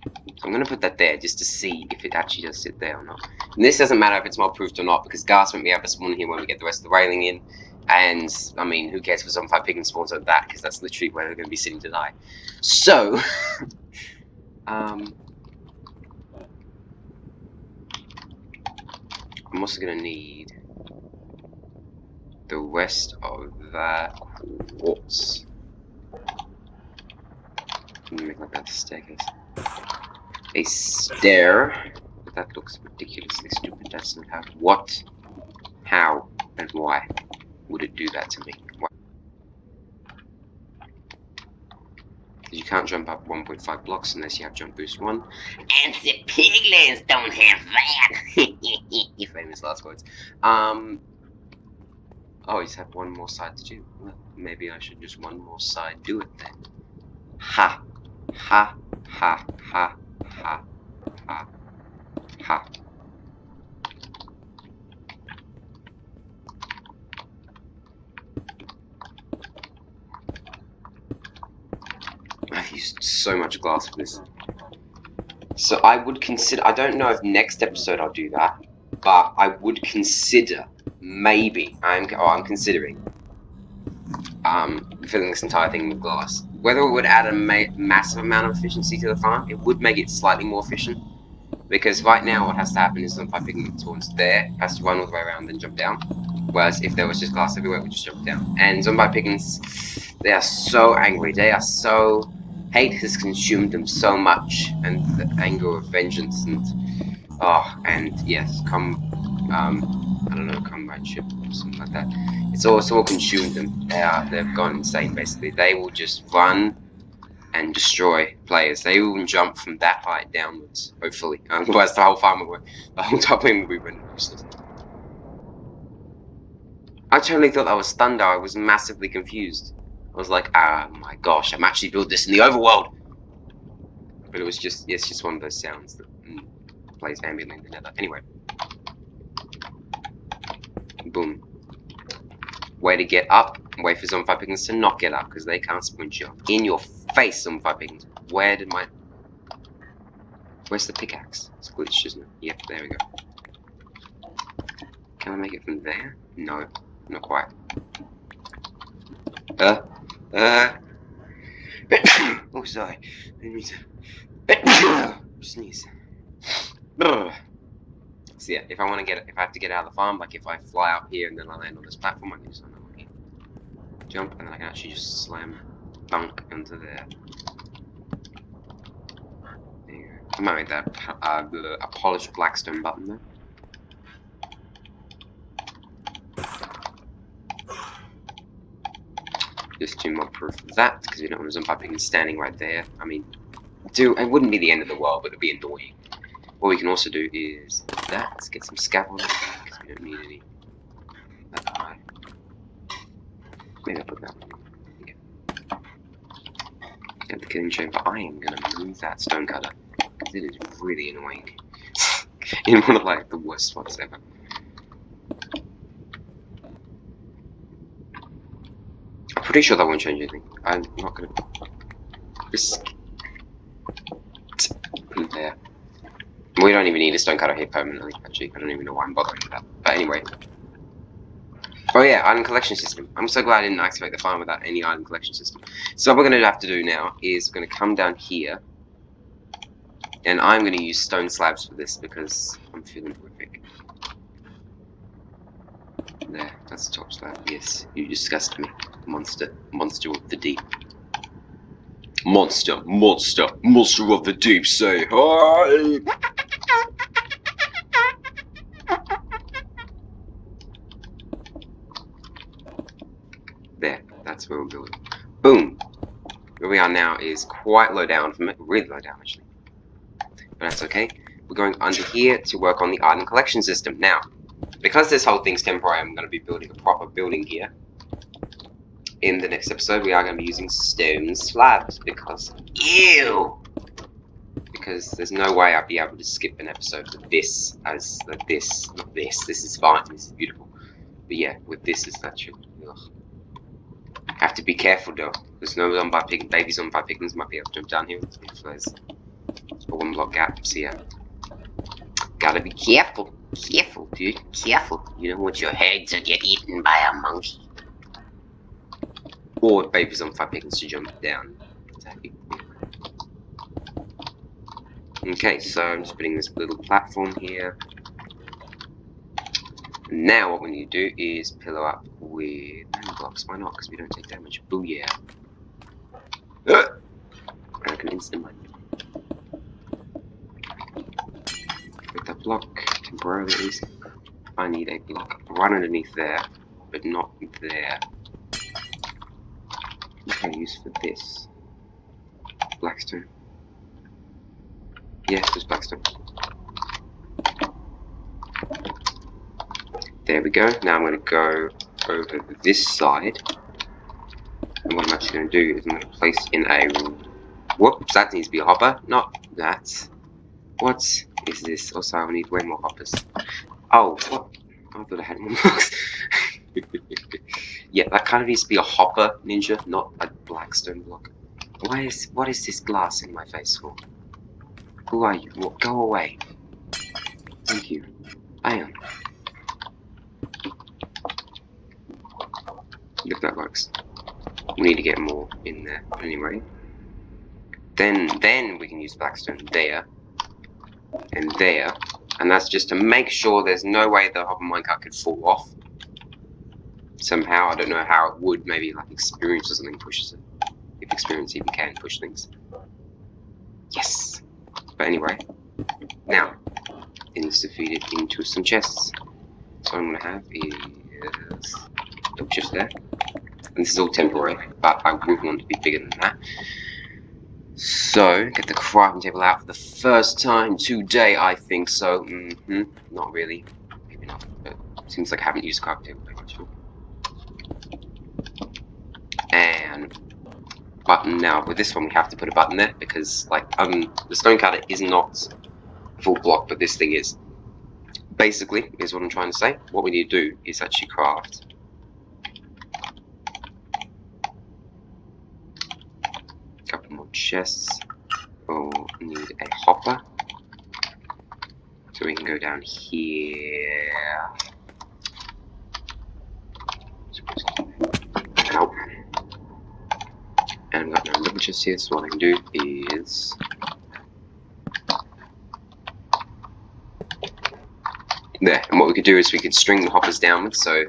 A: So I'm going to put that there just to see if it actually does sit there or not. And this doesn't matter if it's mob-proofed or not, because ghast won't be able to spawn here when we get the rest of the railing in. And, I mean, who cares if some 5 pigmen spawns over that, because that's literally where they're going to be sitting tonight. So, I'm also going to need the rest of that quartz. I'm going to make like that staircase. A stair. But that looks ridiculously stupid. That's not how. What? How? And why would it do that to me? Why? You can't jump up 1.5 blocks unless you have jump boost 1. And the piglins don't have that! Your famous last words. Oh, you just have one more side to do. Well, maybe I should just one more side do it then. Ha! Ha! Ha! Ha! Ha! Ha! Ha! I've used so much glass for this. So I would consider, I don't know if next episode I'll do that, but I would consider, maybe, I'm considering, filling this entire thing with glass. Whether it would add a massive amount of efficiency to the farm, it would make it slightly more efficient. Because right now what has to happen is if I pick towards there, it has to run all the way around and jump down. Whereas if there was just glass everywhere, it would just jump down. And zombie piglins, they are so angry. They are so... Hate has consumed them so much. And the anger of vengeance and... Oh, and yes, I don't know, comradeship or something like that. It's all consumed them. They've gone insane, basically. They will just run and destroy players. They will jump from that height downwards, hopefully. Otherwise the whole farm will, the whole top lane will be rendered useless. I totally thought that was thunder. I was massively confused. I was like, oh my gosh, I'm actually built this in the overworld. But it was just, it's just one of those sounds that plays ambient in the nether. Anyway. Boom. Way to get up. Wait for zombie piglins to not get up, because they can't sprint you. In your face, zombie piglins. Where did my... Where's the pickaxe? It's glitched, isn't it? Yep, there we go. Can I make it from there? No, not quite. Oh, sorry. I didn't mean to... Sneeze. So yeah, if I want to get, if I have to get out of the farm, like if I fly out here and then I land on this platform, I can just jump, and then I can actually just slam dunk into there. There you go. I might make that a polished blackstone button there. Just to mob proof of that, because you don't want a zombie pigman standing right there. I mean, it wouldn't be the end of the world, but it'd be annoying. What we can also do is that. Let's get some scaffolding, because we don't need any. Maybe I'll put that one. At the killing chamber, I am going to move that stone cutter, because it is really annoying. In one of like the worst spots ever. I'm pretty sure that won't change anything. I'm not going to risk put it there. We don't even need a stone cutter here permanently, actually. I don't even know why I'm bothering with that. But anyway. Oh yeah, item collection system. I'm so glad I didn't activate the farm without any item collection system. So what we're going to have to do now is we're going to come down here. And I'm going to use stone slabs for this because I'm feeling horrific. There, that's the top slab. Yes, you disgust me. Monster of the deep. Monster, monster, monster of the deep, say hi! There, that's where we're building. Boom! Where we are now is quite low down, really low down actually. But that's okay. We're going under here to work on the item collection system. Now, because this whole thing's temporary, I'm going to be building a proper building here. In the next episode, we are going to be using stone slabs because, ew! Because there's no way I'd be able to skip an episode with this as this, not this. This is fine, this is beautiful. But yeah, with this is actually, ugh. Have to be careful though, because no baby zombie piglins might be able to jump down here if there's a 1 block gap. So yeah, gotta be careful, careful, dude, careful. You don't want your head to get eaten by a monkey. Or babies on 5 piglins to jump down. Okay, so I'm just putting this little platform here. Now what we need to do is pillow up with blocks. Why not? Because we don't take damage. Booyah. I can instant mine. With that block, temporarily at least, I need a block right underneath there, but not there. What can I use for this? Blackstone. Yes, just Blackstone. There we go. Now I'm going to go over this side. And what I'm actually going to do is I'm going to place in a... Whoops, that needs to be a hopper. Not that. What is this? Also, I need way more hoppers. Oh, what? I thought I had more blocks. Yeah, that kind of needs to be a hopper, ninja, not a Blackstone block. What is this glass in my face for? Who are you? Well, go away. Thank you. I am. If that works. We need to get more in there. Anyway. Then we can use Blackstone there. And there. And that's just to make sure there's no way the hopper minecart could fall off. Somehow, I don't know how it would. Maybe like experience or something pushes it. If experience even can push things. Yes! But anyway. Now, it needs to feed it into some chests. So what I'm going to have is... Oh, just there. And this is all temporary, but I would want to be bigger than that. So, get the crafting table out for the first time today, I think so. Not really. Maybe not, but it seems like I haven't used the crafting table very much. And button now. With this one, we have to put a button there because, like, the stone cutter is not full block, but this thing is. Basically, is what I'm trying to say. What we need to do is actually craft a couple more chests. We'll need a hopper. So we can go down here. Ow. And I've got no little chests here, so what I can do is there. And what we could do is we could string the hoppers downwards, so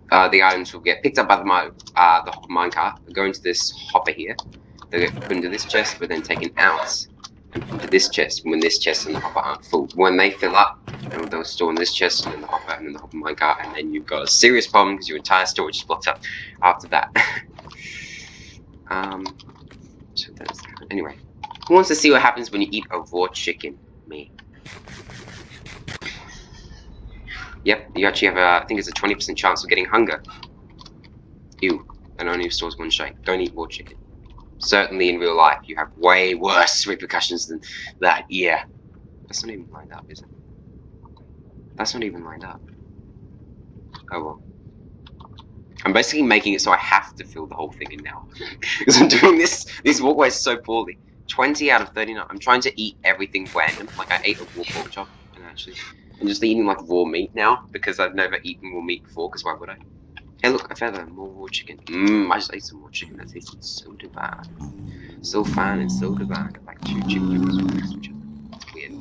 A: the items will get picked up by the hopper minecart, go into this hopper here, they'll get put into this chest, but then taken out and put into this chest when this chest and the hopper aren't full. When they fill up, and they'll store in this chest and then the hopper and then the hopper minecart, and then you've got a serious problem because your entire storage is blocked up after that. So that's anyway. Who wants to see what happens when you eat a raw chicken? Me. Yep, you actually have I think it's a 20% chance of getting hunger. Ew, and only stores 1 shake. Don't eat raw chicken. Certainly in real life, you have way worse repercussions than that. Yeah. That's not even lined up, is it? That's not even lined up. Oh well. I'm basically making it so I have to fill the whole thing in now. Because I'm doing these walkways so poorly. 20 out of 39. I'm trying to eat everything random. Like I ate a raw pork chop, and actually I'm just eating like raw meat now because I've never eaten raw meat before. Because why would I? Hey, look, I found more raw chicken. I just ate some raw chicken. That tasted so divine, so fine and so divine. Like 2 chicken junkies next to each other. Weird.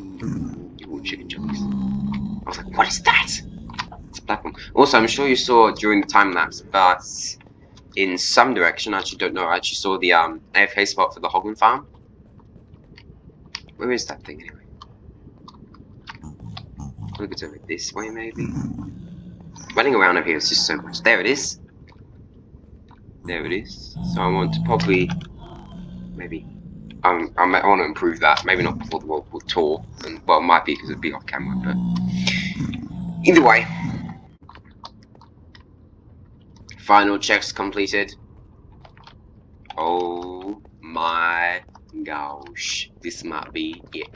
A: Raw chicken junkies. I was like, what is that? It's a platform. Also, I'm sure you saw during the time lapse, but in some direction. I actually don't know. I actually saw the AFK spot for the Hoglin farm. Where is that thing anyway? I think it's over this way maybe. Running around over here is just so much. There it is. There it is. So I want to probably maybe I want to improve that. Maybe not before the World War Tour, and well, it might be because it'd be off camera. But either way, final checks completed. Oh my gosh, this might be it.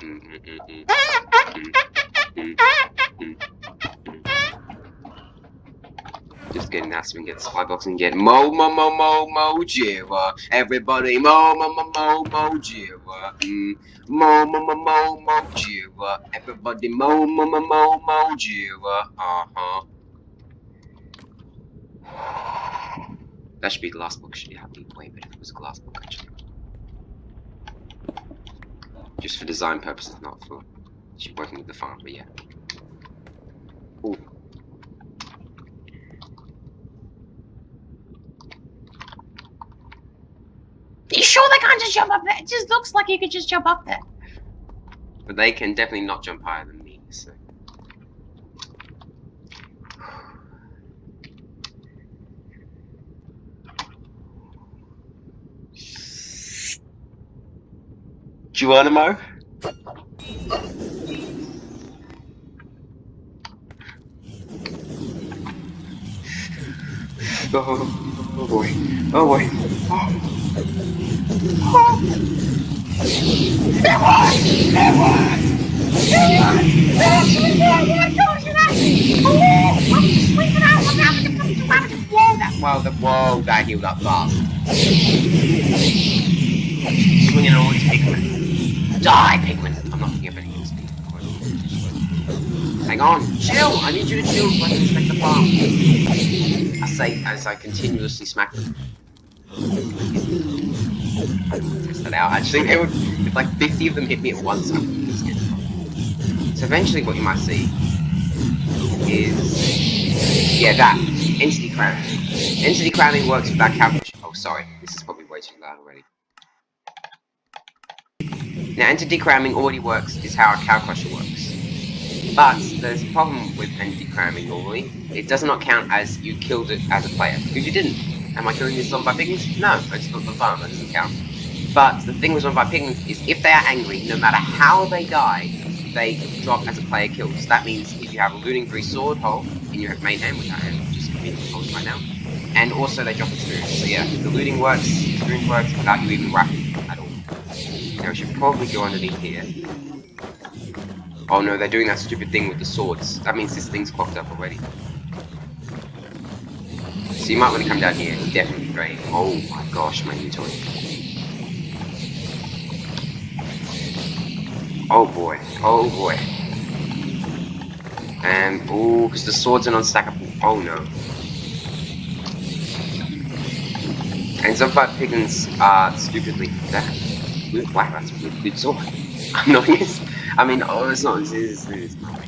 A: Just getting that so we can get the supply box and get mo Jira. Everybody mo Jira. Mo Jira. Everybody mo Jira. That should be glass book. Should have been way better if it was a glass book actually. Just for design purposes, not for working with the farm, but yeah. Ooh.
B: You sure they can't just jump up there? It just looks like you could just jump up there.
A: But they can definitely not jump higher than me, so. Geronimo? Oh boy. Oh boy. Whoa, that healed up fast. Swinging all these pigmen. Die, pigmen! I'm not giving any speed. Hang on, chill! I need you to chill so I can inspect the farm. I say as I continuously smack them. Test that out. Actually, if like 50 of them hit me at once, I would just get it. So eventually what you might see is, yeah, that. Entity crowning. Entity crowning works with that calculation. Oh, sorry. This is probably way too loud already. Now, entity cramming already works, is how a cow crusher works. But there's a problem with entity cramming normally. It does not count as you killed it as a player, because you didn't. Am I killing this zombie pigments? No, it's not the farm, that doesn't count. But the thing with zombie pigments is if they are angry, no matter how they die, they drop as a player kill. So that means if you have a looting free sword hole in your main hand, which I am just immediately holding right now, and also they drop experience. So yeah, the looting works, experience works without you even whacking at all. Now we should probably go underneath here. Oh no, they're doing that stupid thing with the swords. That means this thing's clocked up already. So you might want to come down here and definitely drain. Oh my gosh, my inventory. Oh boy, oh boy. And, ooh, because the swords are non-stackable. Oh no. And some five piglins are stupidly that. Wow, that's a really good sword. I'm not used. I mean, oh, it's not. It's not.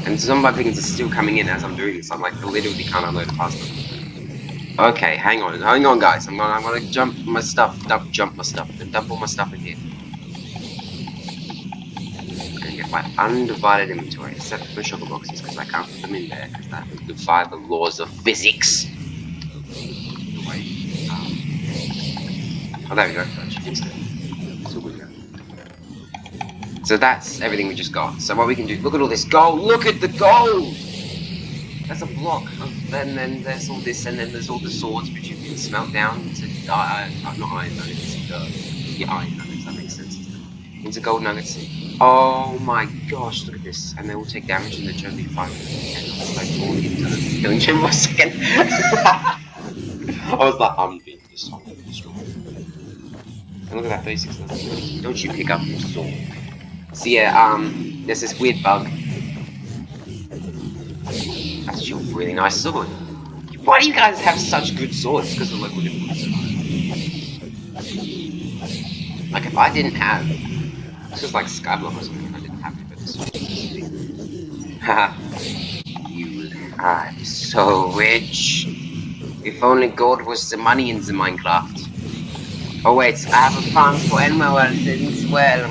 A: And some of my piglins are still coming in as I'm doing this. I'm like literally can't unload it fast enough. Okay, hang on, guys. I'm gonna jump my stuff, and dump all my stuff in here. I'm gonna get my undivided inventory, except for sugar boxes, because I can't put them in there, because that would defy the laws of physics. Oh, there we go. That should fix it. It's all good now. So that's everything we just got. So what we can do, look at all this gold. Look at the gold! That's a block. And then there's all this, and then there's all the swords which you can smelt down into not iron nuggets. Yeah, iron nuggets. That makes sense. Into gold nuggets. Oh my gosh! Look at this. And they all take damage, and they're totally fine. And I was like falling into the killing chamber for a second. I was like, I'm being destroyed. And look at that 36 level. Don't you pick up your sword. So yeah, there's this weird bug. That's your really nice sword. Why do you guys have such good swords? Because the local difficulty. Like if I didn't have, this is like Skyblock or something. If I didn't have it, but this Haha. I'm so rich. If only gold was the money in the Minecraft. Oh wait, I have a farm for animals as well.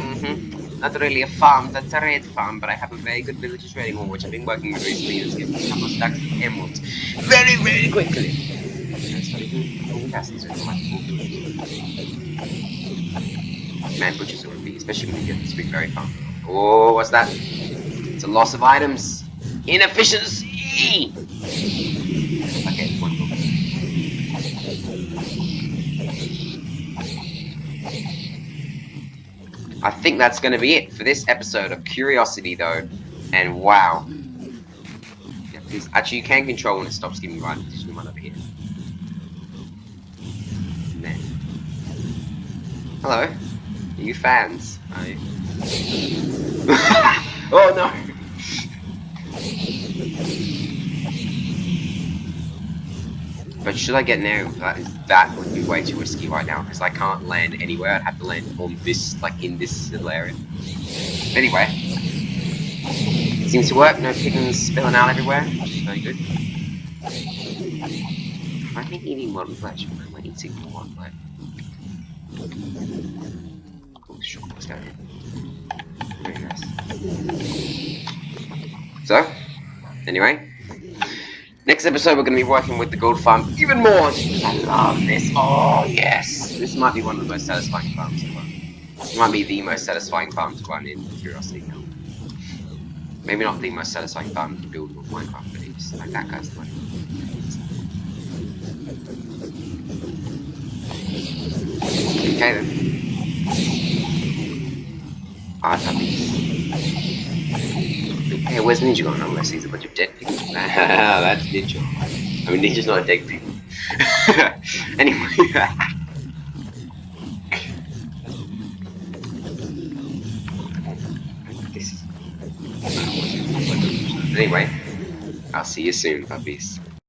A: Not really a farm, that's a red farm, but I have a very good villager trading hall, which I've been working with recently. It's giving me a couple of stacks of emeralds very, very quickly. Man, butchers are be, especially when you get this big berry farm. Oh, what's that? It's a loss of items. Inefficiency! Okay, one more. I think that's going to be it for this episode of Curiosity, though. And wow. Yeah, please. Actually, you can control when it stops giving you items. Just one over here. And then. Hello. Are you fans? Are you? Oh no! But should I get now? That would be way too risky right now because I can't land anywhere. I'd have to land on this, like in this little area. Anyway, it seems to work. No pigeons spilling out everywhere, which is very good. I think eating one flesh. I might eat one flesh. Cool, sure. Let's go. Very nice. So, anyway. Next episode, we're going to be working with the gold farm even more. I love this. Oh, yes. This might be one of the most satisfying farms to run. It might be the most satisfying farm to run in Curiosity now. Maybe not the most satisfying farm to build with Minecraft, but it's like that guy's the one. Okay then. Puppies. Hey, where's Ninja going? Unless he's a bunch of dead people. That's Ninja. I mean, Ninja's not a dead people. Anyway. Anyway, I'll see you soon, puppies.